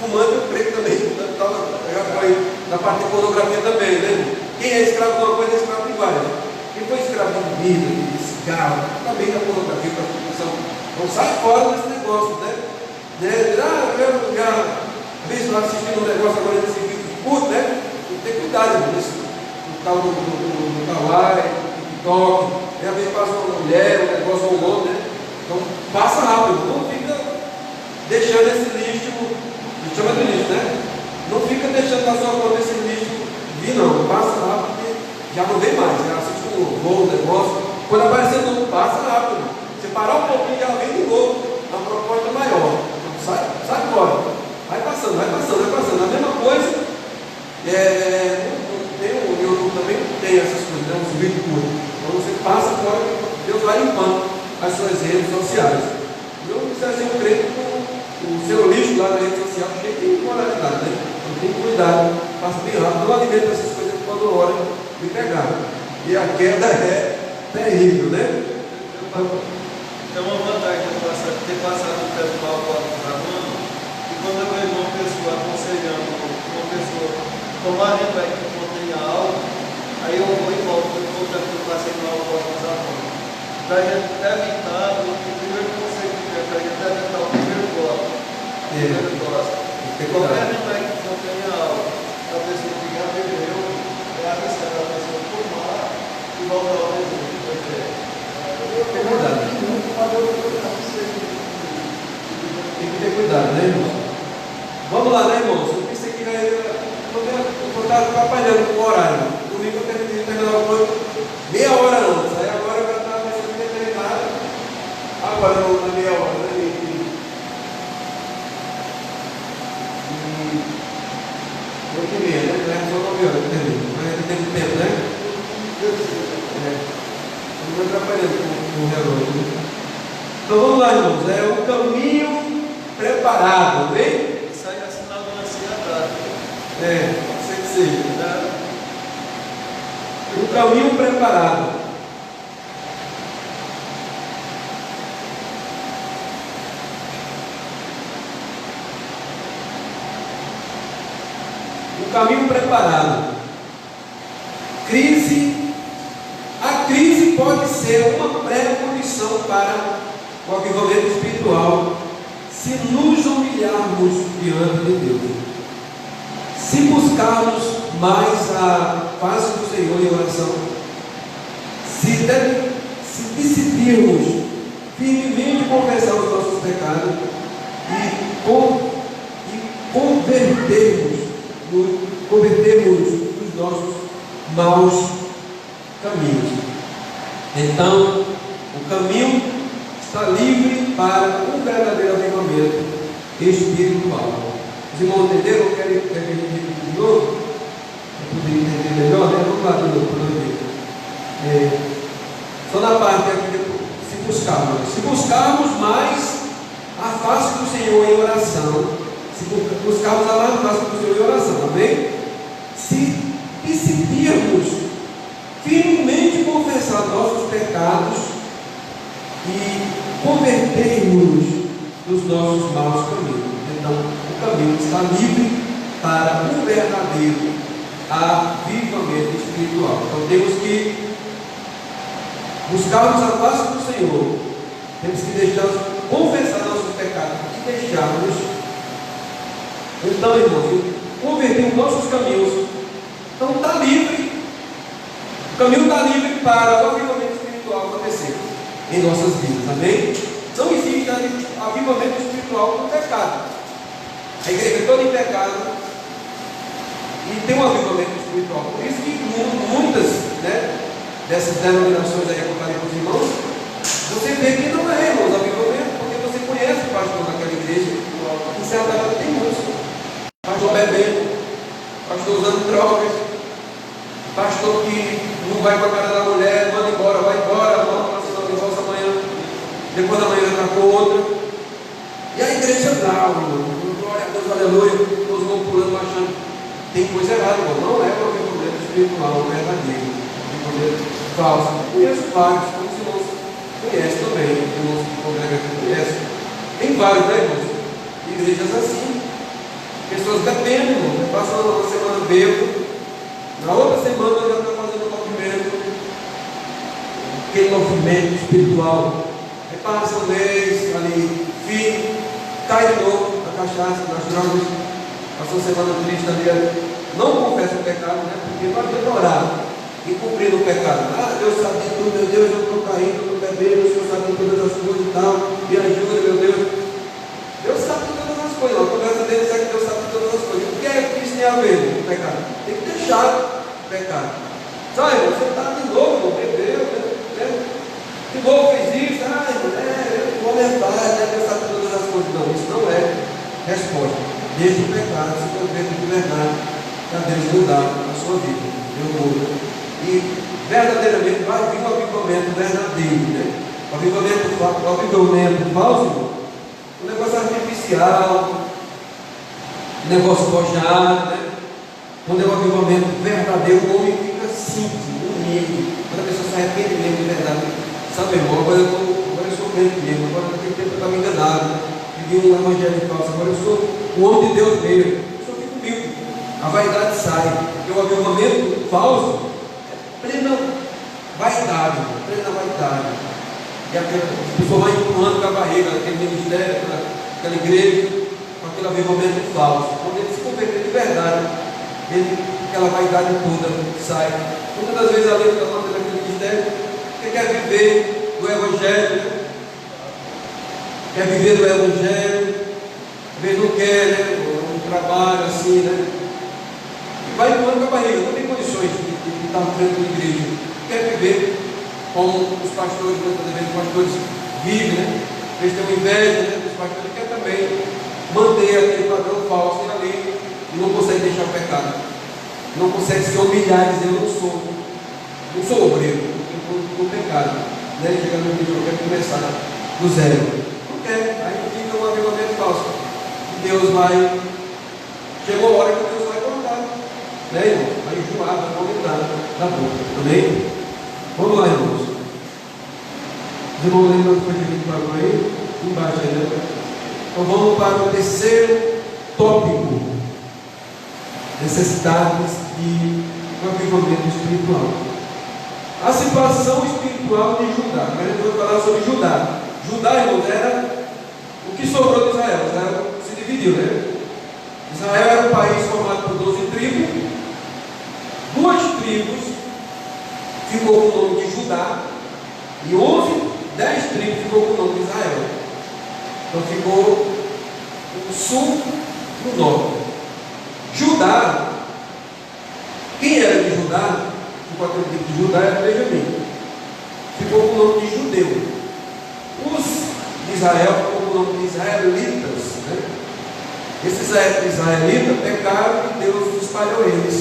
S1: fumando, eu creio também, já foi na parte de pornografia também, né? Quem é escravo de uma coisa é escravo de várias. Quem foi escravo de bebida, de cigarro, também da pornografia, da prostituição. Então sai fora desse negócio, né? Eu já vi lá assistindo um negócio agora desse vídeo de culto, né? Tem que ter cuidado, né? No tal do Kawaii, do TikTok, né? Às vezes passa uma mulher, um negócio ou outro, né? Então passa rápido, não fica deixando esse lixo, chama de lixo, né? Não fica deixando na sua conta esse lixo vir, não. Passa rápido, porque já não vem mais. Já assiste um louvor, um negócio. Quando aparecer novo, passa rápido. Você parar um pouquinho, já vem de novo. Uma proposta maior. Então, sai fora. Vai passando, vai passando, vai passando. A mesma coisa, tem o YouTube também, tem essas coisas, né? Uns vídeos curtos. Então você passa fora, Deus vai limpando as suas redes sociais. Não precisa ser um crente com o seu lixo lá na rede social cheio de imoralidade, né? Então tem que cuidar, passa bem rápido, não alimenta essas coisas quando a hora de pegar. E a queda é terrível, né?
S3: É uma vantagem de ter passado o tempo mal gravando, e quando eu vejo uma pessoa aconselhando uma pessoa tomar remédio que contenha álcool, aí eu vou e volto, o tempo que eu passei mal gravando. Para a gente evitar, o primeiro conselho que é para a gente evitar o primeiro golpe. Qualquer remédio que contenha álcool, a pessoa que já bebeu, é arriscada a pessoa tomar e voltar ao desejo.
S1: Tem cuidado. Tem que ter cuidado, né, irmão? Vamos lá, né, irmão? Eu pensei que eu estava atrapalhando com o horário. Domingo eu terminar o plano meia hora antes. Aí agora eu já estava pensando que ia terminar. Agora não, na meia hora, né? Eu queria, né? Só 9 horas que termina. Mas tem tempo, né? Não estou atrapalhando com o relógio, né? Então vamos lá, irmãos. É o caminho preparado, amém?
S3: Isso aí é sinal de ansiedade.
S1: Pode ser que seja. O caminho preparado. O caminho preparado. A crise que pode ser uma pré-condição para o avivamento espiritual se nos humilharmos diante de Deus, se buscarmos mais a face do Senhor em oração, se decidirmos firmemente confessar os nossos pecados e convertermos os nossos maus caminhos. Então, o caminho está livre para um verdadeiro avivamento espiritual. Os irmãos entenderam? Querem que a gente repita de novo? Para poder entender melhor, né? Vamos lá de novo, para ver. Só na parte aqui, se buscarmos mais a face do Senhor em oração, se buscarmos a face do Senhor em oração, amém? Se decidirmos firmemente confessar nossos pecados e convertermos dos nossos maus caminhos, então o caminho está livre para um verdadeiro avivamento espiritual. Então temos que buscarmos a face do Senhor, temos que confessar nossos pecados e deixarmos, então, irmãos, converter os nossos caminhos. Então está livre, o caminho está livre para o avivamento espiritual acontecer em nossas vidas, amém? Não existe avivamento espiritual com pecado. A igreja é toda em pecado e tem um avivamento espiritual. Por isso que muitas, dessas denominações aí que eu falei para os irmãos, você vê que não é, irmãos, avivamento, porque você conhece o pastor daquela igreja, e certamente tem muitos. Pastor bebendo, pastor usando drogas, pastor que não vai para a casa da mulher, manda embora, vai embora, vamos para a volta amanhã, depois da manhã está com outra. E a igreja brava, glória a Deus, aleluia, todos vão pulando, achando tem coisa errada, irmão. Não é um avivamento espiritual verdadeiro, um avivamento falso. Eu conheço vários, como os irmãos conhecem também, os irmãos que congregam aqui conhecem. Tem vários, né, irmãos? Igrejas assim, pessoas bebendo, irmão, passando uma semana bêbado, na outra semana já está fazendo um movimento, aquele movimento espiritual, repassa uma vez ali, firme, cai de novo na cachaça, nas drogas, passou semana triste ali, não confessa o pecado, né? Porque não adianta orar e cumprir o pecado. Ah, Deus sabe de tudo, meu Deus, eu estou caindo, eu estou bebendo, o Senhor sabe de todas as coisas e tal, me ajuda, meu Deus. Deus sabe de todas as coisas, a conversa dele é que Deus sabe de todas as coisas. O que é que isso tem a ver com o pecado? Tem que deixar o pecado. Sabe, você está de novo, bebeu, né? De novo fez isso, eu vou levar, Deus sabe de todas as coisas. Não, isso não é resposta. Deixe o pecado, se converta de verdade, para Deus mudar a sua vida. Deus muda. E verdadeiramente vai vir um avivamento verdadeiro, né? O avivamento falso, um negócio artificial, um negócio forjado, né? Quando é um avivamento verdadeiro, o homem fica simples, unido. Quando a pessoa se arrepende mesmo de verdade. Sabe, irmão, agora eu sou crente mesmo, agora eu tenho tempo que eu estava enganado, né? Vivi um evangelho falso, agora eu sou o homem de Deus mesmo. Eu só fico humilde. A vaidade sai. Porque o avivamento falso é plena vaidade. E a pessoa vai empurrando com a barriga, aquele ministério, aquela igreja, com aquele avivamento falso. Quando ele se converter de verdade, aquela vaidade toda sai. Muitas das vezes a lei está falando daquele ministério, porque quer viver do evangelho, né? Quer viver do evangelho, às não quer, né? Um trabalho assim, né? E vai empurrando com a barriga, não tem condições de estar frente da igreja. Quer viver como os pastores, muitas vezes os pastores vivem, né? Eles têm uma inveja, né? Os pastores querem também manter aquele padrão falso ali e não conseguem deixar o pecado. Não conseguem se humilhar e dizer, eu não sou obreiro, do pecado. Né? Chega no vídeo, eu quero começar do zero. Aí fica um avivamento falso. E Deus vai. Chegou a hora que Deus vai cortar, né, irmão? Vai enjoar, vai vomitar da boca. Amém? Vamos lá, irmãos. Os irmãos lembram que foi que a gente parou aí? Embaixo aí, né? Então vamos para o terceiro tópico: necessidades de um avivamento espiritual. a situação espiritual de Judá. A gente vai falar sobre Judá. Judá, irmãos, era o que sobrou de Israel. Israel se dividiu, né? Israel era um país formado por 12 tribos. 2 tribos ficou com o nome de Judá. E 10 tribos ficou com o nome de Israel. Então ficou o sul e o norte. Judá, quem era de Judá, ficou com o nome de Judá, era Benjamim. Ficou com o nome de judeu. Os de Israel ficou com o nome de israelitas, né? Esses israelitas pecaram e Deus espalhou eles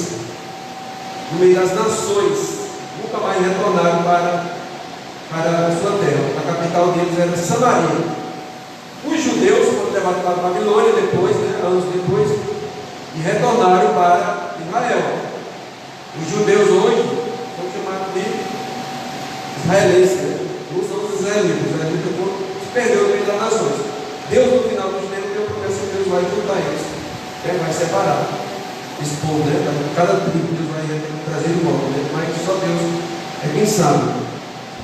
S1: no meio das nações. Nunca mais retornaram para a sua terra. A capital deles era Samaria. Os judeus foram levados para a Babilônia depois, né, anos depois, e retornaram para Israel. Os judeus hoje são chamados de israelenses, né? Não são os israelitas. Os israelitas se perderam no meio das nações. Deus, no final dos tempos, deu a promessa que Deus vai juntar eles, né? Vai separar esse povo, né? Cada tribo Deus vai trazer de volta, né? Mas só Deus é quem sabe.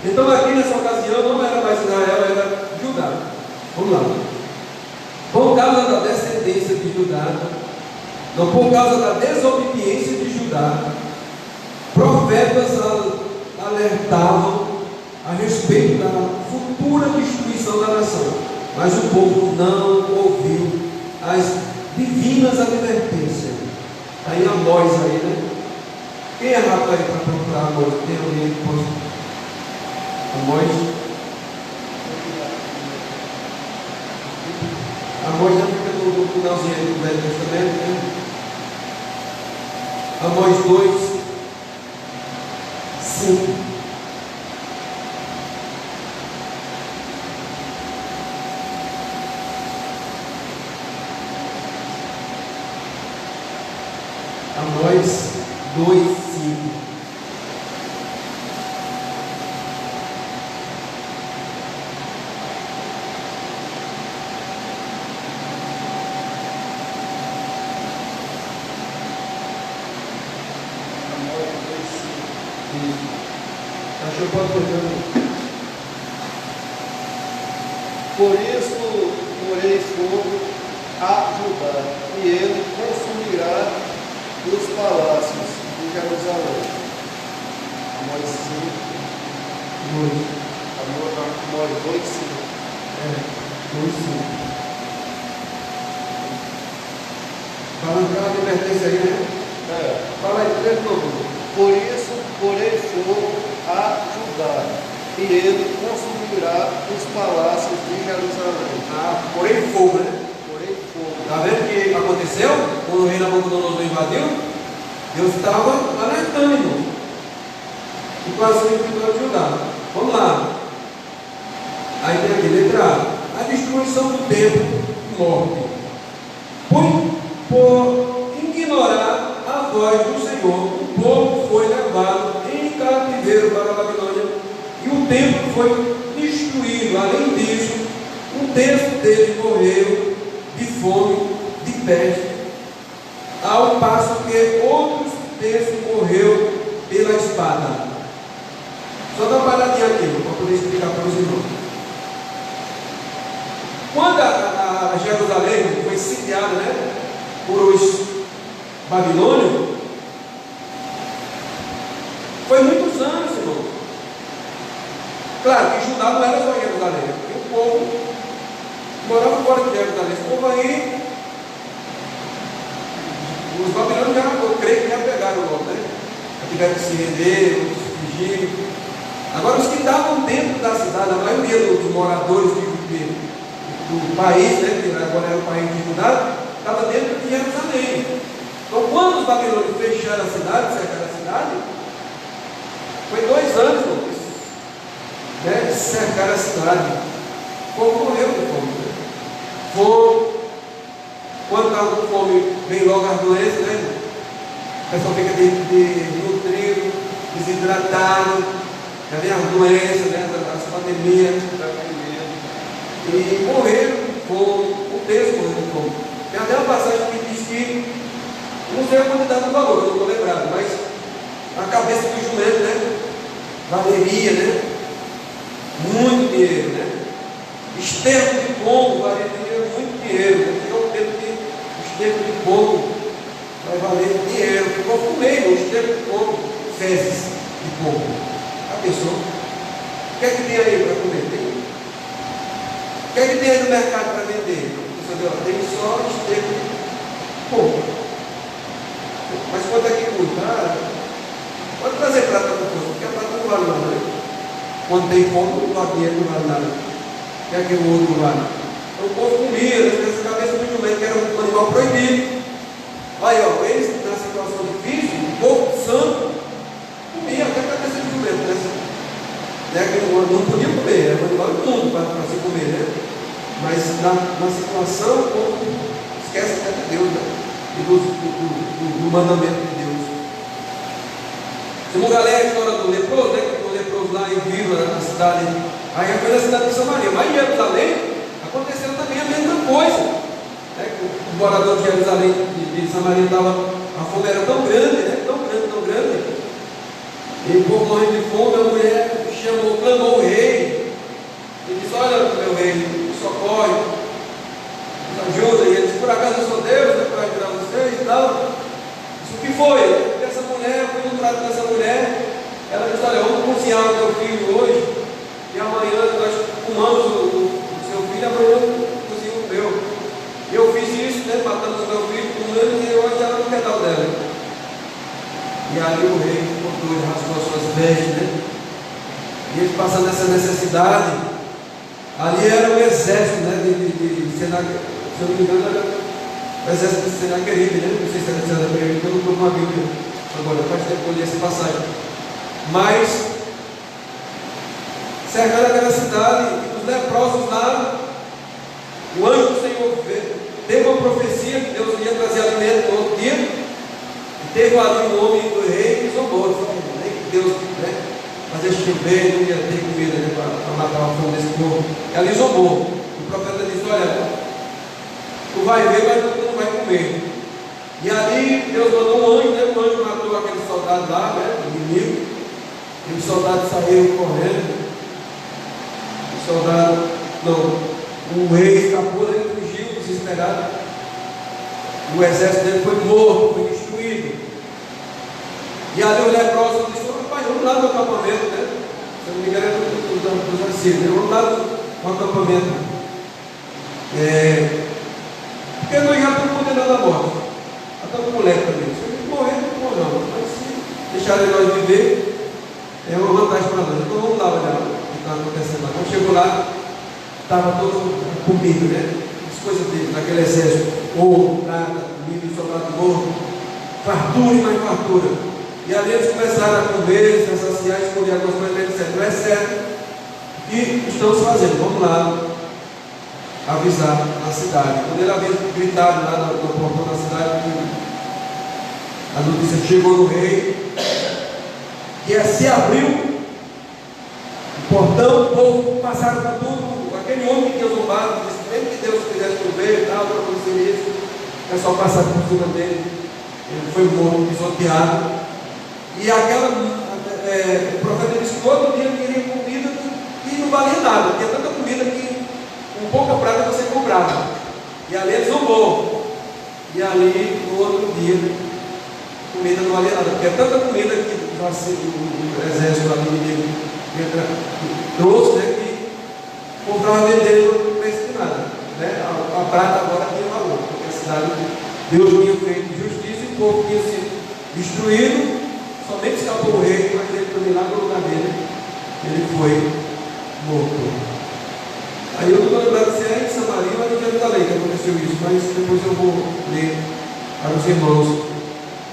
S1: Então aqui nessa ocasião não era mais Israel, era Judá. Vamos lá. Por causa da descendência de Judá, não, por causa da desobediência de Judá, profetas alertavam a respeito da futura destruição da nação, mas o povo não ouviu as divinas advertências. Aí Amós aí, né? Quem é rápido aí para procurar Amós? Tem alguém que possa? Amós. Amós já fica no finalzinho do Velho Testamento, né? Amós 2, 5. Amós 2, 5. Acho que eu posso ver.
S3: Por isso porei fogo a Judá, e ele consumirá os palácios de Jerusalém. Amós 5,
S1: 2.
S3: Amós 2, 5.
S1: 2, 5. Falando que ela advertência aí, né? Fala aí, de novo.
S3: Por isso porei fogo a Judá, e ele consumirá os palácios de Jerusalém.
S1: Porém fogo, né?
S3: Porei fogo.
S1: Está vendo o que aconteceu? Quando o rei Nabucodonosor invadiu, Deus estava alertando, irmão, o coração espiritual de Judá. Vamos lá. Aí tem aqui, letra A. A destruição do templo e morte. Por ignorar a voz do Senhor, o povo foi levado em cativeiro para a Babilônia e o templo foi destruído. Além disso, um terço dele morreu de fome, de peste, ao passo que outros terços morreu pela espada. Só dá uma paradinha aqui para poder explicar para os irmãos. Quando a Jerusalém foi sitiada, né, por os babilônios, foi muitos anos, irmão. Claro que Judá não era só Jerusalém, porque o povo morava fora de Jerusalém. Esse povo aí, os babilônios já, eu creio que já pegaram logo, né? Já tiveram que se render, outros fugiram. Agora, os que estavam dentro da cidade, a maioria dos moradores do país, né, que agora era o país de Judá, estava dentro de Jerusalém. Então, quando os babilônios fecharam a cidade, cercaram a cidade, foi 2 anos, né, cercaram a cidade. O povo morreu de fome. Né? Quando está com fome, vem logo as doenças, né? O pessoal fica desnutrido, desidratado, já vem as doenças, né, as pandemias. E morreram de fome, o terço morreu de fome. Tem até uma passagem que diz que, não sei a quantidade do valor, eu não estou lembrado, mas a cabeça do jumento, né? valeria, né? Muito dinheiro, né? Esterco de pombo valeria muito dinheiro, né? Eu penso que o esterco de pombo vai valer dinheiro. Ficou fumei, o esterco de pombo, fezes de pombo. A pessoa, o que é que tem aí para comer? O que é que tem aí no mercado para vender? Tem só esterco de pombo. Mas quanto é que custa? Pode trazer prata para o povo, porque a prata não vale nada, né? Quando tem fome, não dinheiro, não vale nada. O que é que o outro vale? Então o povo comia, nessa cabeça do jumento, que era um animal proibido. Aí, ó, eles, na situação difícil, o povo santo comia até a cabeça do jumento, né? Que não podia comer, era um animal imundo para se comer, né? Mas na situação, o povo esquece até de Deus, né? E do mandamento de Deus. Segundo a lei, a história do leproso, né? Que o leproso lá em Vila, na cidade, aí foi na cidade de Samaria. Mas em Jerusalém aconteceu também a mesma coisa, né? O morador de Jerusalém, de Samaria, a fome era tão grande, né? Tão grande. E o povo morrendo de fome, a mulher clamou o rei. Ele disse: olha, meu rei, me socorre, me ajuda. E ele disse: por acaso eu sou Deus, né, para ajudar vocês e tal. Disse: o que foi? Essa mulher, foi no trato dessa mulher. Ela disse: olha, vamos cozinhar o teu filho hoje, e amanhã nós fumamos o seu filho, e amanhã cozinha o meu. E eu fiz isso, né? Matamos o meu filho, fumando, e hoje ela não quer dar o dela. E aí o rei cortou e rasgou as suas vestes, né? E eles passando essa necessidade. Ali era o exército, né? De Senaqueribe, se eu não me engano, era o exército de Senaqueribe, né? Não sei se era de Senaqueribe, eu não estou com a Bíblia agora, faz tempo que eu li essa passagem. Mas, cercando aquela cidade, os leprosos lá, o anjo do Senhor teve uma profecia que Deus ia trazer alimento no outro dia, e teve ali um homem do rei que zombou, nem que Deus, né? Fazer chover, não ia ter comida, né, para matar a fome desse povo. E ali zombou. O profeta disse: olha, tu vai ver, mas tu não vai comer. E ali Deus mandou um anjo, né? O anjo matou aquele soldado lá, né? O inimigo. E os soldados saíram correndo. O rei escapou, ele fugiu desesperado. O exército dele foi morto, foi destruído. E ali o leproso disse: rapaz, vamos lá no acampamento, né? Se eu não me engano, é dos nascidos, né? Vamos lá no acampamento. Porque nós já estamos condenados à morte. Já estamos com lepra também. Se eles morrerem, não não. Mas se deixarem nós viver, é uma vantagem para nós. Então vamos lá olhar o que está acontecendo lá. Quando chegou lá, estava todo comido, né? As coisas dele, naquele exército: ouro, prata, milho, soldado morto, fartura e mais fartura. E ali eles começaram a comer, se saciar, escolher algumas coisas, e disseram: não é certo. E estamos fazendo, vamos lá avisar na cidade. Quando ele havia gritado lá no portão da cidade, a notícia chegou no rei, que se abriu o portão, o povo passaram por tudo. Aquele homem que tinha zombado disse: mesmo que Deus quisesse chover e tal, para acontecer isso, é só passar por cima dele. Ele foi morto, pisoteado. E o profeta disse que todo dia queria comida que não valia nada, tinha tanta comida que com pouca prata você comprava. E ali ele zombou. E ali, no outro dia, comida não valia nada, porque é tanta comida que o exército ali trouxe, né, que o povo estava vendendo por preço de nada, né? A prata agora tinha valor, porque a cidade, Deus tinha feito justiça e o povo tinha sido destruído. Somente escapou o rei, mas ele também lá no lugar dele, ele foi morto. Aí eu não estou lembrando se é em Samaria ou em Jerusalém que aconteceu isso, mas depois eu vou ler para os irmãos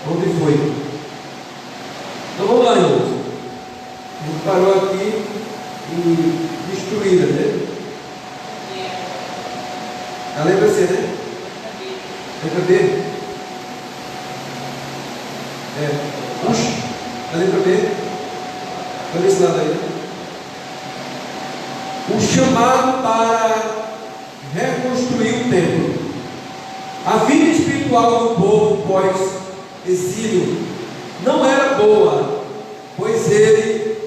S1: onde foi. Então vamos lá, irmãos. A gente parou aqui em destruída, né? A letra C, né? Letra B? Puxa. A letra B? Não disse nada aí. O chamado para reconstruir o templo. A vida espiritual do povo pós-exílio não era boa, pois ele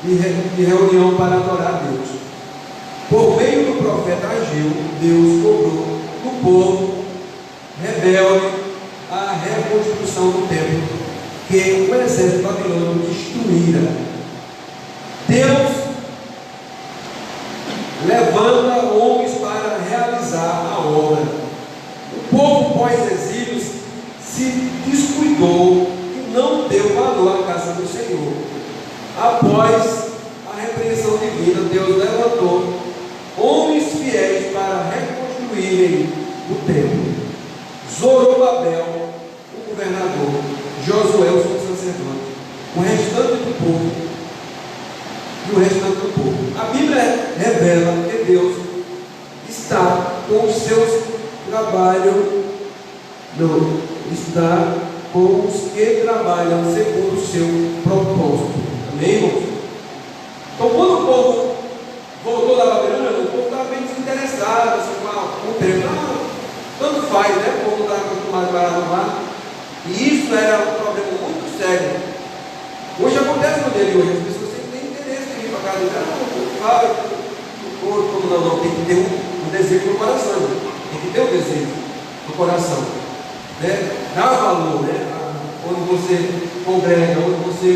S1: de reunião para adorar a Deus. Por meio do profeta Ageu, Deus cobrou do povo rebelde a reconstrução do templo que o exército babilônico destruíra. Deus levanta homens para realizar a obra. O povo pós-exílio se descuidou e não deu valor à casa do Senhor. Após a repreensão divina, Deus levantou homens fiéis para reconstruírem o templo. Zorobabel, o governador, Josué, o sacerdote, o restante do povo e o restante do povo. A Bíblia revela que Deus está com os seus trabalhos, está com os que trabalham segundo o seu propósito. Amém, irmãos? Então, quando o povo voltou da Babilônia, o povo estava bem desinteressado assim, com o tempo. Tanto faz, né? O povo estava acostumado a parar no mar. E isso era um problema muito sério. Hoje acontece com ele hoje. As pessoas sempre têm interesse em ir para casa e dizer, não, tem que ter um desejo no coração. Tem que ter um desejo no coração. Né? Dá valor, né? Onde você congrega, onde você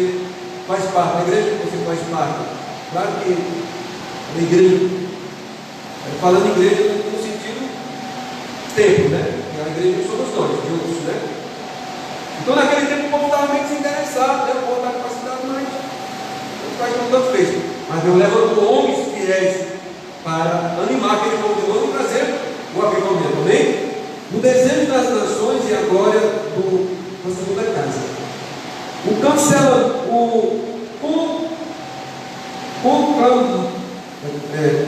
S1: faz parte, da igreja que você faz parte. Claro que a igreja, falando em igreja no sentido tempo, né? A igreja somos nós, juntos, né? Então naquele tempo o povo estava meio desinteressado, né? O povo estava capacitado, mas não faz tanto fez. Mas Deus levantou homens fiéis para animar aquele povo de novo e trazer o avivamento, amém? O desejo das nações e a glória da segunda casa. O cancela,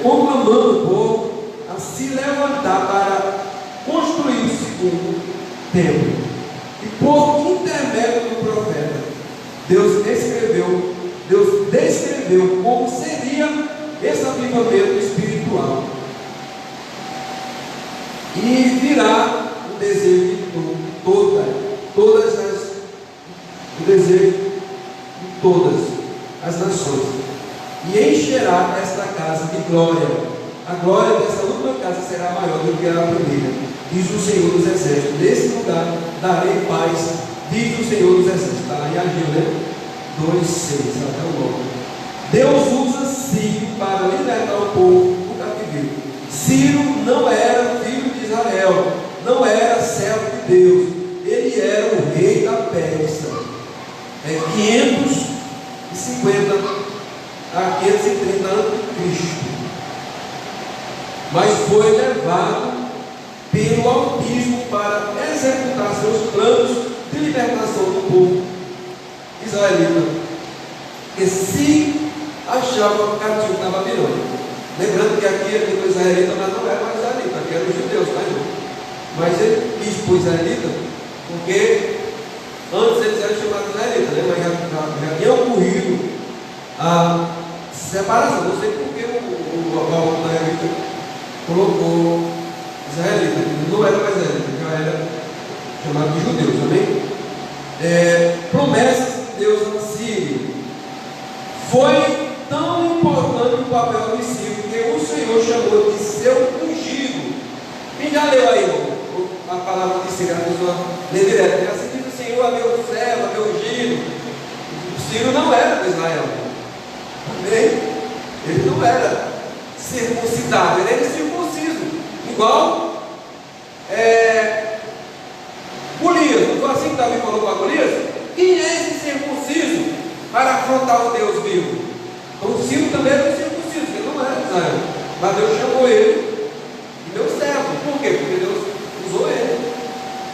S1: conclamando o povo a se levantar para construir o segundo templo. E por intermédio do profeta, Deus descreveu como seria esse avivamento espiritual. E virá o desejo de todas as nações. E encherá esta casa de glória. A glória desta última casa será maior do que a primeira, diz o Senhor dos Exércitos. Nesse lugar darei paz, diz o Senhor dos Exércitos. Está lá em Ageu, né? 2,6, até o 9. Deus usa Ciro para libertar o povo do cativeiro. Ciro não era filho de Israel, não era servo de Deus, ele era o rei da Pérsia. 550 a 530 a.C. Mas foi levado pelo Altíssimo para executar seus planos de libertação do povo israelita, que se achava cativo na Babilônia. Lembrando que aqui a língua israelita não era mais israelita, aqui eram os judeus, tá, irmão? Mas ele quis por israelita porque antes eles eram chamados israelitas, né? Mas já tinha ocorrido a separação. Não sei porque o autor da revista colocou israelita, não era mais israelita, já era chamado de judeus, amém? Promessas de Deus a Sírio. Foi tão importante o papel de Sírio que o Senhor chamou de seu ungido. Quem já leu aí, irmão? A palavra de Sírio, a pessoa lê direto. Assim diz o Senhor, a meu servo, a meu ungido. Sírio não era de Israel. Amém? Ele não era circuncidado, ele era circunciso. Igual Golias. Não foi assim que Davi falou para Golias? Quem é esse circunciso para afrontar o Deus vivo? Então Ciro também era um circunciso, ele não era de Israel. Mas Deus chamou ele e deu certo. Por quê? Porque Deus usou ele.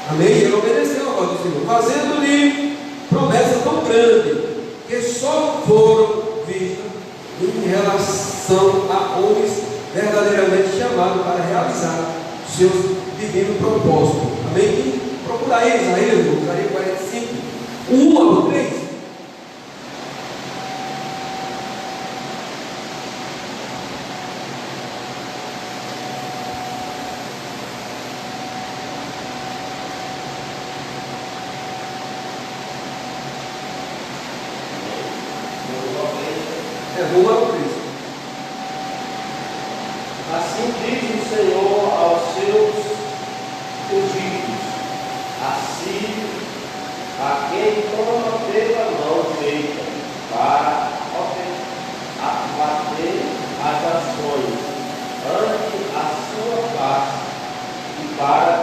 S1: Amém? E ele obedeceu a voz do Senhor, fazendo-lhe promessa tão grande que só foram vistas em relação a homens verdadeiramente chamados para realizar seus divinos propósitos. Amém? E procura aí, Isaías 45, 1 ao 3. rumo ao Cristo.
S2: Assim diz o Senhor aos seus egípcios, assim a quem toma pela mão direita para abater as ações ante a sua face e para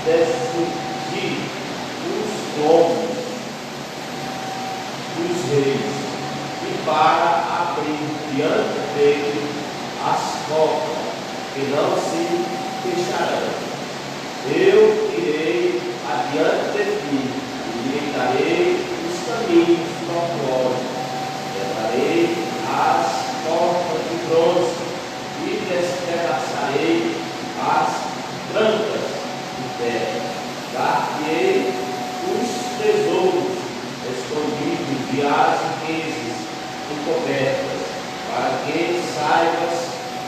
S2: decidir os nomes dos reis e para abrir diante dele as portas que não se fecharão. Eu irei adiante de ti e direitarei os caminhos tortuosos, levarei as portas de bronze e despedaçarei as trancas de terra. Dar-te-ei os tesouros escondidos e as riquezas encobertas, para que saibas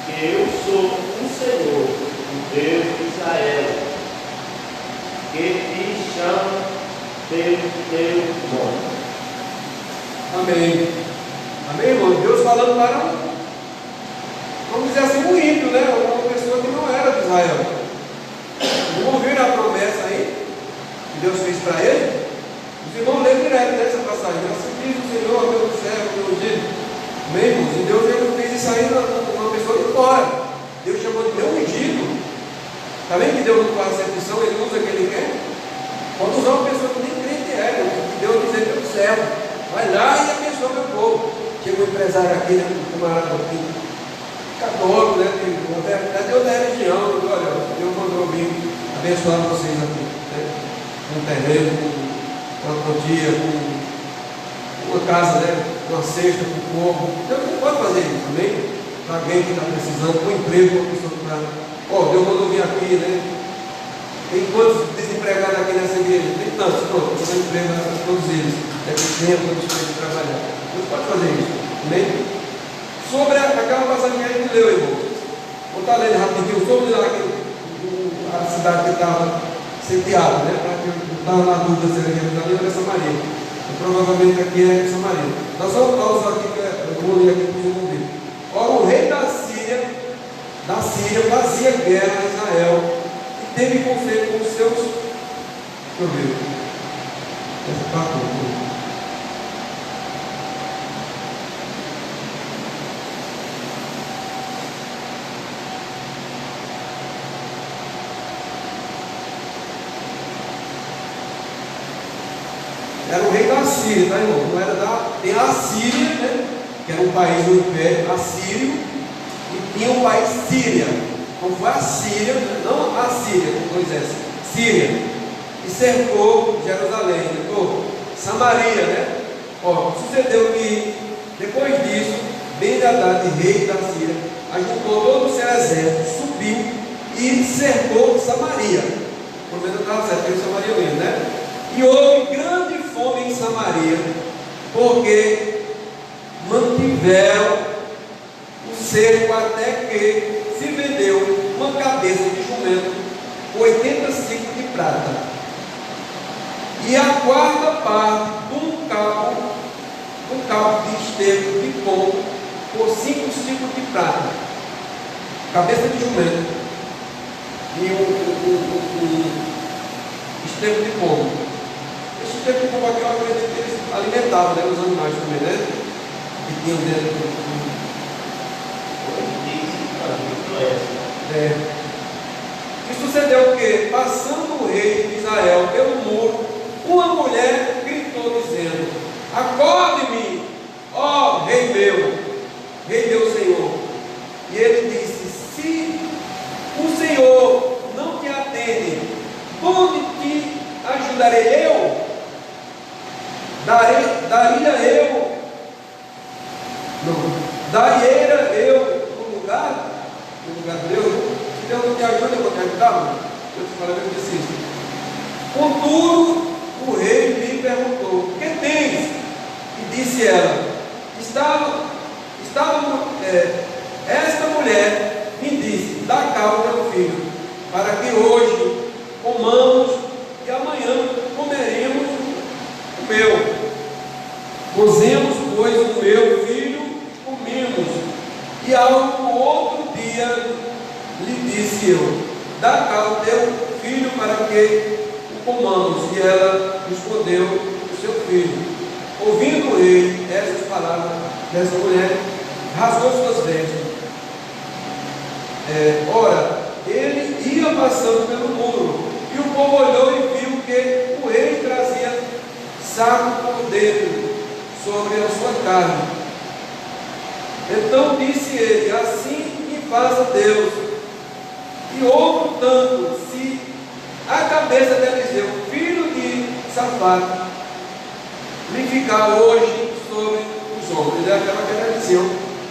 S2: que eu sou o Senhor, o Deus de Israel, que te chama pelo teu nome.
S1: Amém. Amém, irmão? Deus falando para vamos dizer assim, um ímpio, né? Uma pessoa que não era de Israel. Não ouviram a promessa aí que Deus fez para ele? Os irmãos leram direto nessa passagem. Assim diz o Senhor, meu servo, meu ungido. Amém, irmãos? E Deus ele fez isso aí uma pessoa de fora. Deus chamou de meu ungido. Está vendo que Deus não faz acepção, ele usa quem ele quer? Pode usar uma pessoa que nem crente é, que Deus dizer meu servo. Vai lá e abençoa meu povo. Chega um empresário aqui, né? Um camarada aqui, católico, né? Deus da religião, olha, Deus mandou vir abençoar vocês aqui, né? Com um terreno, com uma quantia, com uma casa, né? Uma cesta para o povo. Deus não pode fazer isso, amém? Para alguém que está precisando, com um emprego, uma pessoa que está. Deus mandou vir aqui, né? Tem quantos desempregados aqui nessa igreja? Tem tantos, pronto, estou dando emprego a todos eles. É que tempo de trabalhar. Deus pode fazer isso, amém? Sobre aquela passagem que a gente leu, irmão. Vou estar lendo rapidinho sobre lá a cidade que estava sitiada, né? Para que eu estava na dúvida se era Jerusalém ou era Samaria. Provavelmente aqui é Samaria. Nós vamos usar aqui, eu vou ler aqui para os irmãos verem. Ora, o rei da Síria fazia guerra a Israel e teve conflito com os seus. Deixa eu ver. Essa parte aqui. Era o rei da Síria, tá, irmão? Não era tem a Síria, né? Que era um país do Império Assírio, e tinha o país Síria. Então foi a Síria, não a Síria, com dois S, Síria, e cercou Jerusalém, cercou Samaria, né? Sucedeu que depois disso, Ben-Hadad, rei da Síria, ajuntou todo o seu exército, subiu e cercou Samaria. Pelo menos estava certo, era Samaria mesmo, né? E houve grande fome em Samaria, porque mantiveram o cerco até que se vendeu uma cabeça de jumento por 80 ciclos de prata, e a quarta parte de um cabo de esterco de pombo por 5 ciclos de prata, cabeça de jumento e um esterco de pombo. Esse esterco de pombo aqui eu acredito que eles alimentavam, né, os animais também, né? Que tinham dentro do. E sucedeu que, passando o rei de Israel pelo muro, uma mulher gritou dizendo: acorde-me, ó rei meu Senhor. E ele disse: se o Senhor não te atende, onde te ajudarei eu? Daria eu no lugar de Deus? Se Deus não te ajuda, eu vou te ajudar? Eu te falei, eu disse isso. Contudo, o rei lhe perguntou: que tens? E disse ela: esta mulher me disse: dá cá o teu filho, para que hoje comamos e amanhã comeremos o meu. Cozemos, pois, o meu que o comamos? E ela respondeu: o seu filho. Ouvindo o rei essas palavras dessa mulher, rasgou suas vestes. Ora, ele ia passando pelo muro, e o povo olhou e viu que o rei trazia saco por dentro sobre a sua carne. Então disse ele: assim me faça Deus, e outro tanto, se a cabeça de Eliseu, filho de Safate, lhe ficar hoje sobre os ombros. Ele achava que era Eliseu,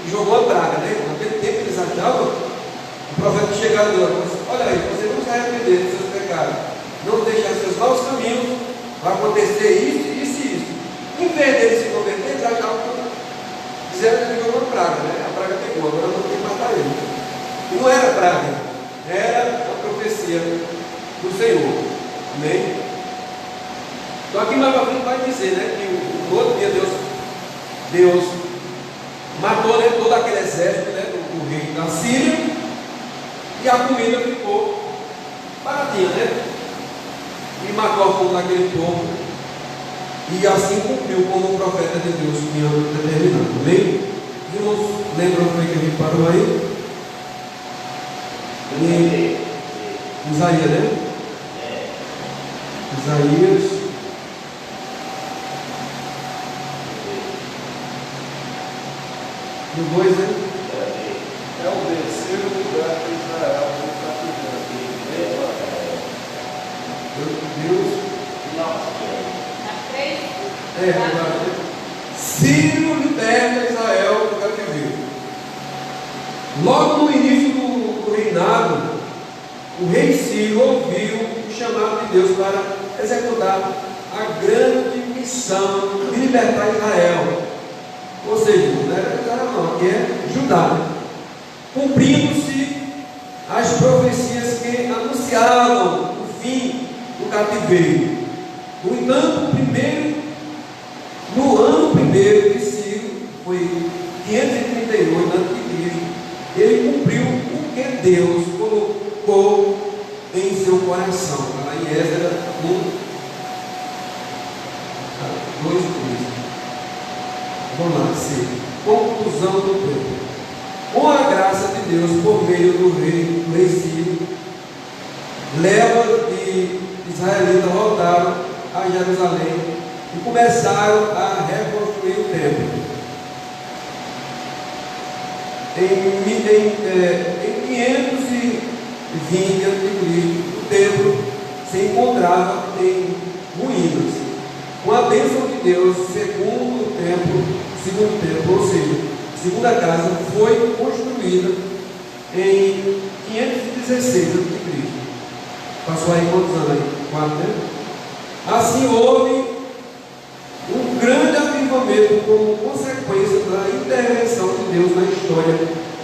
S1: e jogou a praga, né? Naquele tempo eles achavam, o profeta chegava e disse: olha aí, você não se arrepender dos seus pecados, não deixar seus maus caminhos, vai acontecer isso, isso e isso. Em vez dele se converter, eles achavam que fizeram que jogou uma praga, né? A praga pegou, agora não tem que matar ele. E não era praga, era a profecia do Senhor. Amém? Então aqui mais para frente vai dizer, né, que no outro dia Deus matou, né, todo aquele exército, né, do rei da Síria, e a comida ficou baratinha, né? E matou a fome daquele povo, e assim cumpriu como o profeta de Deus tinha determinado. Amém? Irmãos, lembram como é que a gente parou aí? Em Isaías, né? Isaías. No 2, né?
S3: É o terceiro lugar de Israel no cativeiro.
S1: Deus. Sírio liberta Israel do cativeiro. Logo no início do reinado, o rei Sírio ouviu o chamado de Deus para executar a grande missão de libertar Israel. Ou seja, não era Israel não, aqui é Judá. Cumprindo-se as profecias que anunciavam o fim do cativeiro. No entanto, no ano primeiro de Ciro, foi 538 a.C., ele cumpriu o que Deus colocou em seu coração. Lá em Esdras 1, 2, 3. Vamos lá, C. Conclusão do tempo. Com a graça de Deus, por meio do rei Ciro, leva de israelitas voltaram a Jerusalém e começaram a reconstruir o templo. Em 520 a.C., o templo se encontrava em ruínas. Com a bênção de Deus, segundo templo, ou seja, a segunda casa, foi construída em 516 a.C. Passou aí quantos anos aí? 4, né? Assim houve um grande avivamento como consequência da intervenção de Deus na história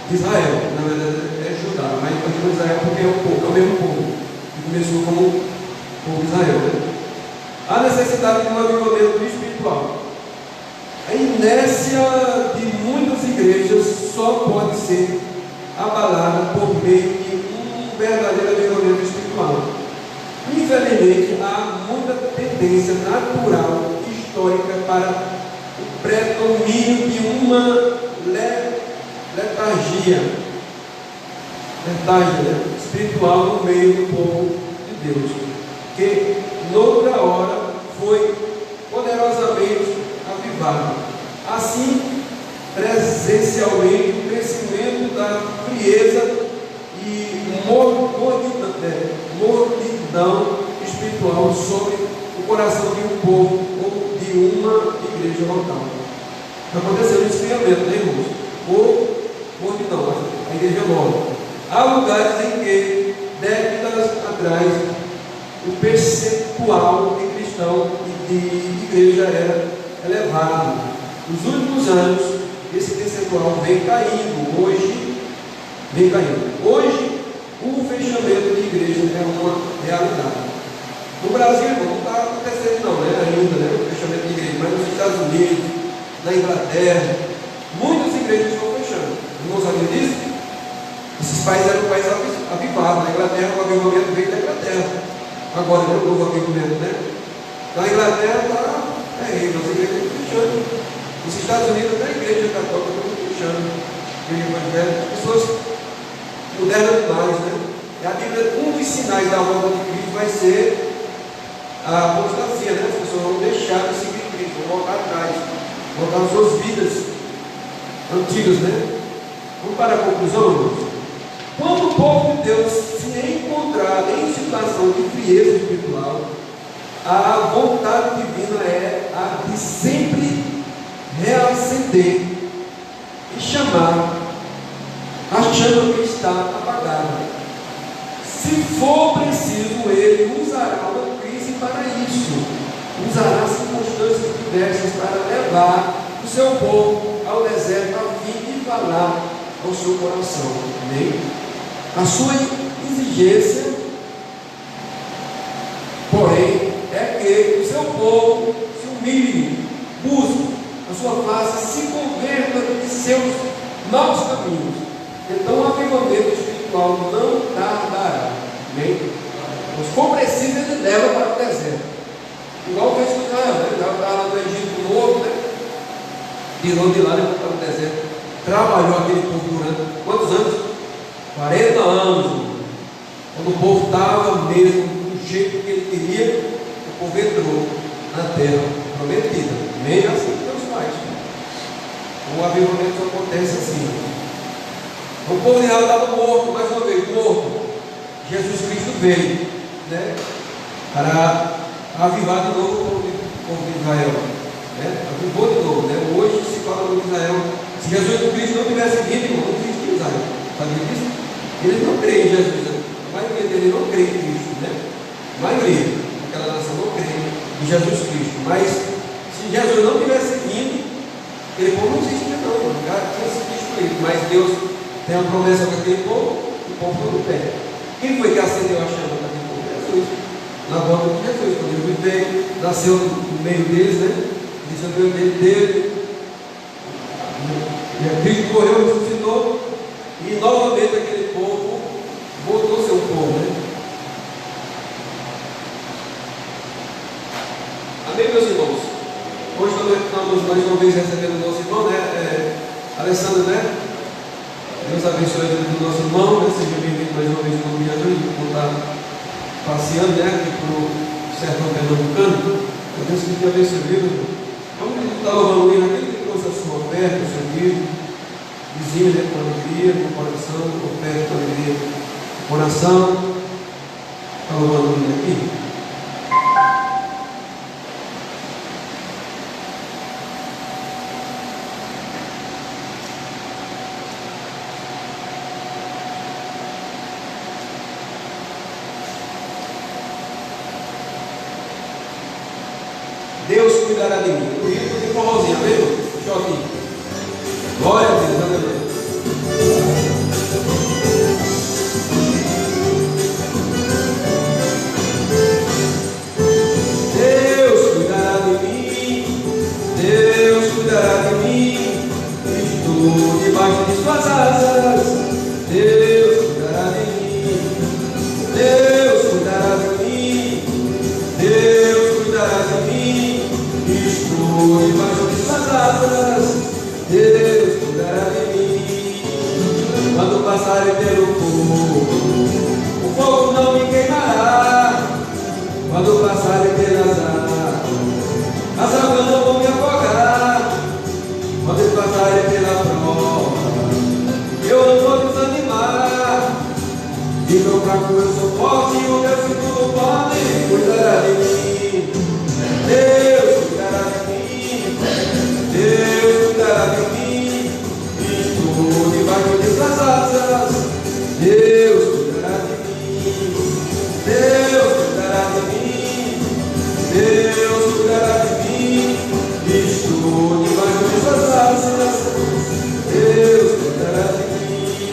S1: de Israel. Na verdade é Judá, mas depois Israel porque é o mesmo povo que começou como o povo de Israel, né? A necessidade de um avivamento espiritual. A inércia de muitas igrejas só pode ser abalada por meio de um verdadeiro avivamento espiritual. Infelizmente, há muita tendência natural, histórica, para o predomínio de uma letargia espiritual no meio do povo de Deus, que noutra hora foi poderosamente avivado. Assim, presencialmente, o crescimento da frieza e mordidão espiritual sobre o coração de um povo ou de uma igreja local. Aconteceu um esfriamento, né, irmãos? Ou mordidão, a igreja nova. Há lugares em que, décadas atrás, o percentual de cristão e de igreja era elevado. Nos últimos anos, esse percentual vem caindo. Hoje, o fechamento de igreja é uma realidade. No Brasil, não está acontecendo não, né? Ainda, né? O fechamento de igreja, mas nos Estados Unidos, na Inglaterra, muitas igrejas estão fechando. Não sabiam disso? Esses países eram países avivados. Na Inglaterra, o avivamento veio da Inglaterra. agora é o novo avivamento, né? Na Inglaterra está terrível, as igrejas cristianas. Nos Estados Unidos até a igreja católica está cristiana, igreja evangélica, as pessoas modernas demais, né? E a Bíblia, um dos sinais da volta de Cristo vai ser a apostasia, né? As pessoas vão deixar de seguir Cristo, vão voltar atrás, voltar às suas vidas antigas, né? Vamos para a conclusão, irmãos. Quando o povo de Deus se encontrar em situação de frieza espiritual, a vontade divina é a de sempre reacender e chamar a chama que está apagada. Se for preciso, ele usará uma crise para isso, usará circunstâncias diversas para levar o seu povo ao deserto a fim de falar ao seu coração. Amém? A sua exigência, porém, é que o seu povo se humilhe, busque a sua face, se converta de seus maus caminhos. Então o avivamento espiritual não tardará. Amém? Mas se for preciso, ele leva para o deserto. Igual fez com Israel, né? Ele estava lá no Egito novo, né? Tirou de lá e levou para o deserto. Trabalhou aquele povo durante quantos anos? 40 anos. Quando o povo estava mesmo do jeito que ele queria, o povo entrou na terra prometida. Meio assim que Deus faz. O avivamento só acontece assim. O povo de Israel estava morto, mais uma vez, morto. Jesus Cristo veio, né, para avivar de novo o povo de Israel. Né? Avivou de novo. Né? Hoje se fala do Israel. Se Jesus Cristo não tivesse vindo, irmão, não existia Israel. Sabia disso? Eles não creem em Jesus. A maioria deles não crê em Cristo. Né? A maioria daquela nação não crê em Jesus Cristo. Mas se Jesus não tivesse vindo, aquele povo não existia não. O cara tinha se destruído. Mas Deus tem uma promessa para aquele povo, o povo não tem. Quem foi que acendeu a chama para aquele povo? Jesus. Na volta de Jesus, quando ele veio, nasceu no meio deles, né? Disse o Deus dele. E Cristo morreu, ressuscitou, e novamente aquele povo voltou a ser um povo, né? Amém, meus irmãos? Hoje estamos mais uma vez recebendo o nosso irmão, né? Alessandro, né? Deus abençoe a vida do nosso irmão, né? Seja bem-vindo mais uma vez no nome de Jesus, por estar passeando, né? Aqui para o sertão pernambucano. Deus que te abençoe, viu? Vamos estar louvando o aquele que trouxe a sua oferta, o seu dízimo, vizinho, né? Com alegria no coração, oferta com alegria no coração. Está louvando o aqui. Deus cuidará de mim. O ritmo de forrozinho, amém? Choquinho. Glória a Deus, aleluia. Deus cuidará de mim. Deus cuidará de mim. Estou debaixo de suas asas. Deus cuidará de mim. Deus cuidará de mim. Deus cuidará de mim. Estou debaixo de suas asas, Deus cuidará de mim. Quando passarem pelo fogo, o fogo não me queimará. Quando passarem pelas águas, as águas não vão me afogar. Quando passarem pela prova, eu não vou desanimar. De meu fraco eu sou forte, o meu que tudo pode cuidará de mim. Deus cuidará de mim, Deus cuidará de mim, estou debaixo de suas asas, Deus cuidará de mim, Deus cuidará de mim, Deus cuidará de mim, estou debaixo de suas asas, Deus cuidará de mim,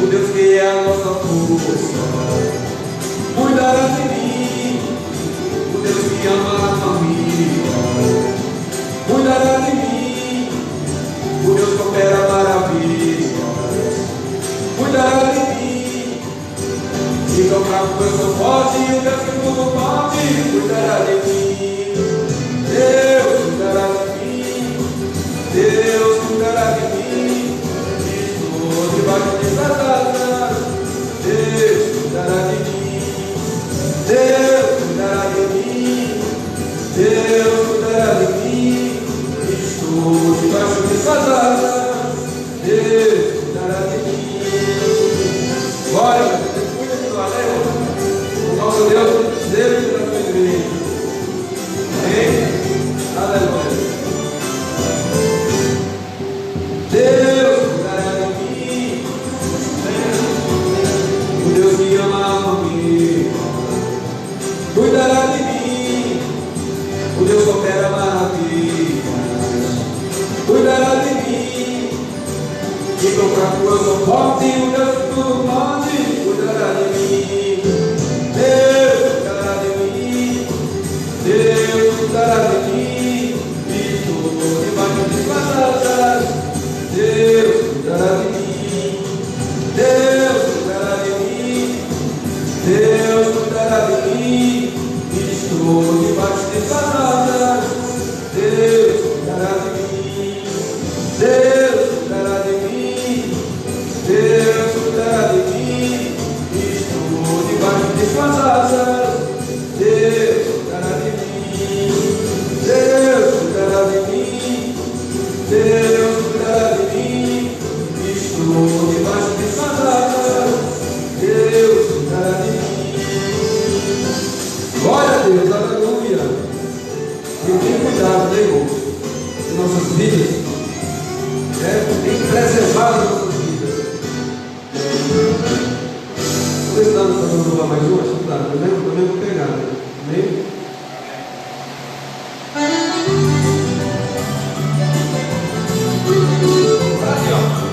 S1: o Deus que é a nossa força, cuidará de mim. Deus que ama a família, cuidará de mim. O Deus que opera maravilhas, cuidará de mim. E meu fraco eu sou forte e o Deus que tudo pode cuidará de mim. Deus cuidará de mim. Deus cuidará de mim. Estou debaixo de suas asas. Deus cuidará de mim. Deus cuidará de mim. Deus cuidará de mim. Estou debaixo de suas asas. Deus cuidará de mim. Glória, cuida de nós, né? O nosso Deus, Deus da tua igreja. Amém? Aleluia. Deus cuidará de mim. O Deus que ama a família cuidará de mim. O Deus que opera maravilhas cuidará de mim. Que tão fraco eu sou forte, o Deus que tudo pode cuidará de mim. Deus cuidará de mim. Deus cuidará de mim. Estou debaixo de suas asas. Deus cuidará de mim. Deus cuidará de mim. Deus cuidará de mim. Estou debaixo de suas asas. Deus cuidará de mim. Deus cuidará de mim. Deus cuidará de mim. Estou debaixo de suas asas. Deus cuidará de mim. Deus cuidará de mim. Deus cuidará de mim. Estou debaixo de suas asas. Deus cuidará de mim. Glória a Deus, aleluia. E tem cuidado, né, irmãos, de nossas vidas. Tem preservado as nossas vidas. Vamos estar nos louvar mais uma? Acho que dá, também vou pegar, né? Amém? Aqui, ó.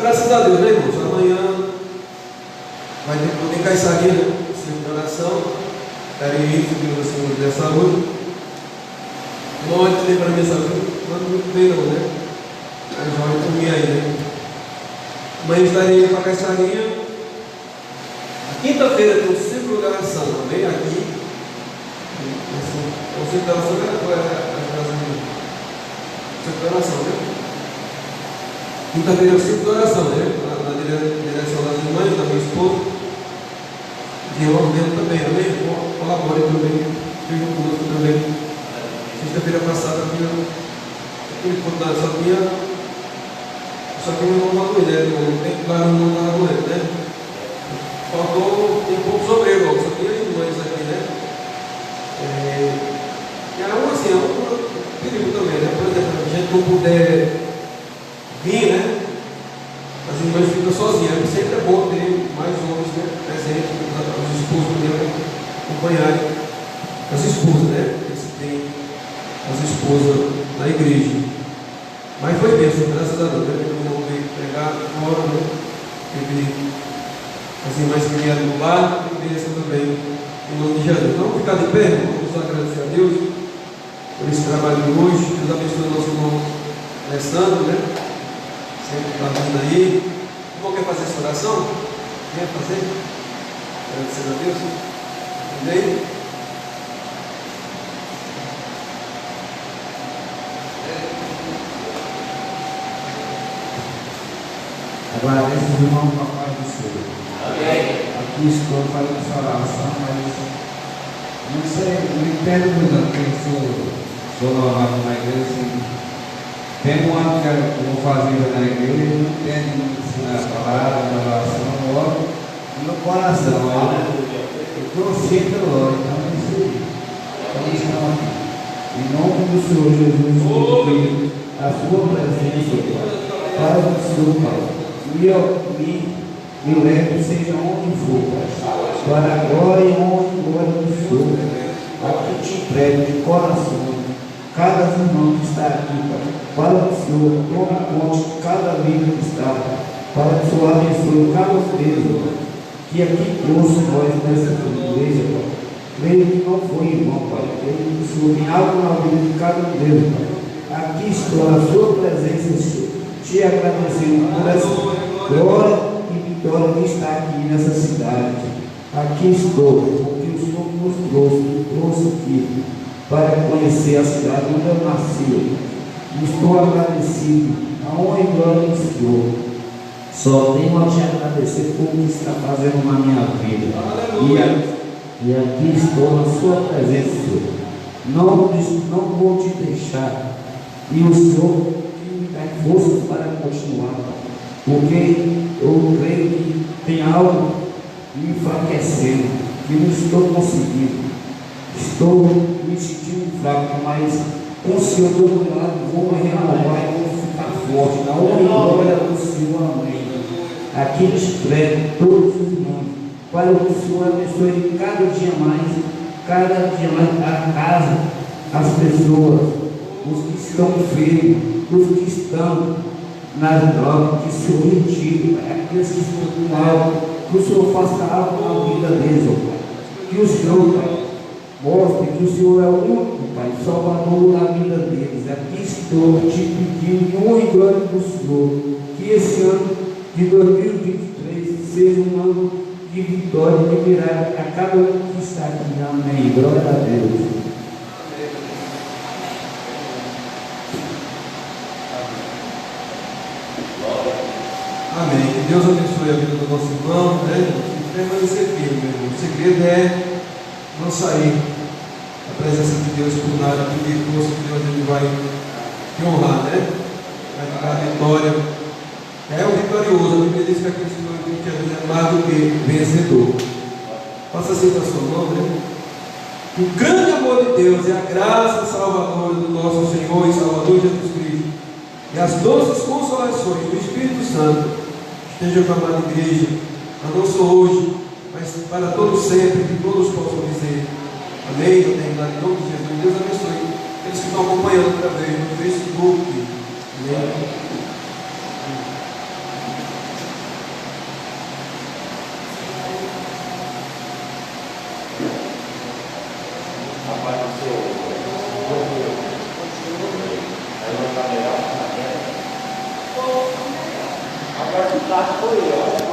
S1: graças a Deus, né, irmãos? Amanhã vai ter poder Caiçaria, né? Centro de oração. Estarei isso, que o Senhor der saúde. Não olhe também para a minha saúde, não ando muito bem, não, né? Mas olha comigo aí, né? Amanhã estarei indo para a Caiçaria. Quinta-feira tem um centro de oração também aqui. O centro de oração é a casa de centro de oração, né? Quinta-feira é o centro de oração, né? Na direção das irmãs, da minha esposa. E eu mesmo também, amém? Colabore também, esteja conosco também. Sexta-feira passada, só que eu não vou né? Não tem claro, não estava doendo, né? Faltou, tem pouco sobreiro, só tinha as irmãs aqui, né? E é assim, é um perigo também, né? Por exemplo, a gente não puder vir, né? As irmãs ficam sozinhas. Sempre é bom ter mais homens, né? Presentes, os esposos também acompanharem as esposas, né? Porque se tem as esposas na igreja. Mas foi bênção, graças a Deus, né? Eu não veio pregar fora, né? Teve as irmãs que vieram do lar, e bênção também, em nome de Jesus. Então, vamos ficar de pé, vamos agradecer a Deus por esse trabalho de hoje. Deus abençoe o nosso irmão Alessandro, né? Sempre está vindo aí. O irmão quer fazer essa oração? Quer fazer? Agradecer a Deus. Amém?
S4: Agradeço os irmãos com a paz do Senhor.
S2: Amém.
S4: Aqui estou fazendo essa oração, mas não sei, não entendo muito, porque eu sou novato na igreja, assim, tem um ano que eu vou fazer na igreja, não entendo muito a palavra, a oração, eu oro no meu coração, eu sinto, eu oro, então é isso aí. Então estamos aqui. Em nome do Senhor Jesus, a sua presença, Pai do Senhor, Pai. Me leve, seja onde for, Pai, para a glória e honra e glória do Senhor. Aqui te entrego de coração cada irmão que está aqui, Pai, para o Senhor, tome conta de cada vida que está, para que o Senhor abençoe cada vez, que aqui trouxe nós nessa igreja, Pai. Creio que não foi irmão, Pai, creio que o Senhor tem algo na vida de cada um deles, Pai. Aqui estou na sua presença, Senhor, te agradecendo por essa glória e vitória que está aqui nessa cidade. Aqui estou, porque o Senhor nos trouxe aqui para conhecer a cidade onde eu nasci. Estou agradecido, a honra e glória do Senhor. Só tenho a te agradecer por o que está fazendo na minha vida. E aqui estou na sua presença, Senhor. Não vou te deixar. E o Senhor me dá forças para continuar, porque eu creio que tem algo me enfraquecendo, que não estou conseguindo. Estou me sentindo fraco, mas com o Senhor do meu lado vou me renovar e vou ficar forte. Na honra e glória do Senhor, amém. Aqui te entrego todos os irmãos, para que o Senhor abençoe cada dia mais a casa, as pessoas, os que estão enfermos, os que estão nas drogas, que o Senhor retire, aqueles que estão com algo, que o Senhor faça algo na vida deles, ó Pai. Que o Senhor, Pai, mostre que o Senhor é o único, Pai, Salvador na vida deles. Aqui estou te pedindo, em honra e glória do Senhor, que esse ano de 2023 seja um ano de vitória, de virada a cada um que está aqui. Amém. Glória a Deus.
S1: Amém. Que Deus abençoe a vida do nosso irmão, né? E permanecer firme, meu irmão. O segredo é não sair da presença de Deus por nada, porque força que Deus ele vai te honrar, né? Vai te dar a vitória. É o vitorioso. A Bíblia diz que aquele que é mais do que vencedor. Faça assim para a sua mão, né? Que o grande amor de Deus e a graça salvadora do nosso Senhor e Salvador Jesus Cristo e as doces consolações do Espírito Santo esteja com a amada igreja, não só hoje, mas para todos sempre, que todos possam dizer amém, eu tenho em nome de Jesus. Deus abençoe aqueles que estão acompanhando através do Facebook. Amém.
S2: Apareceu. Aí não está melhor? Agora o caso foi eu.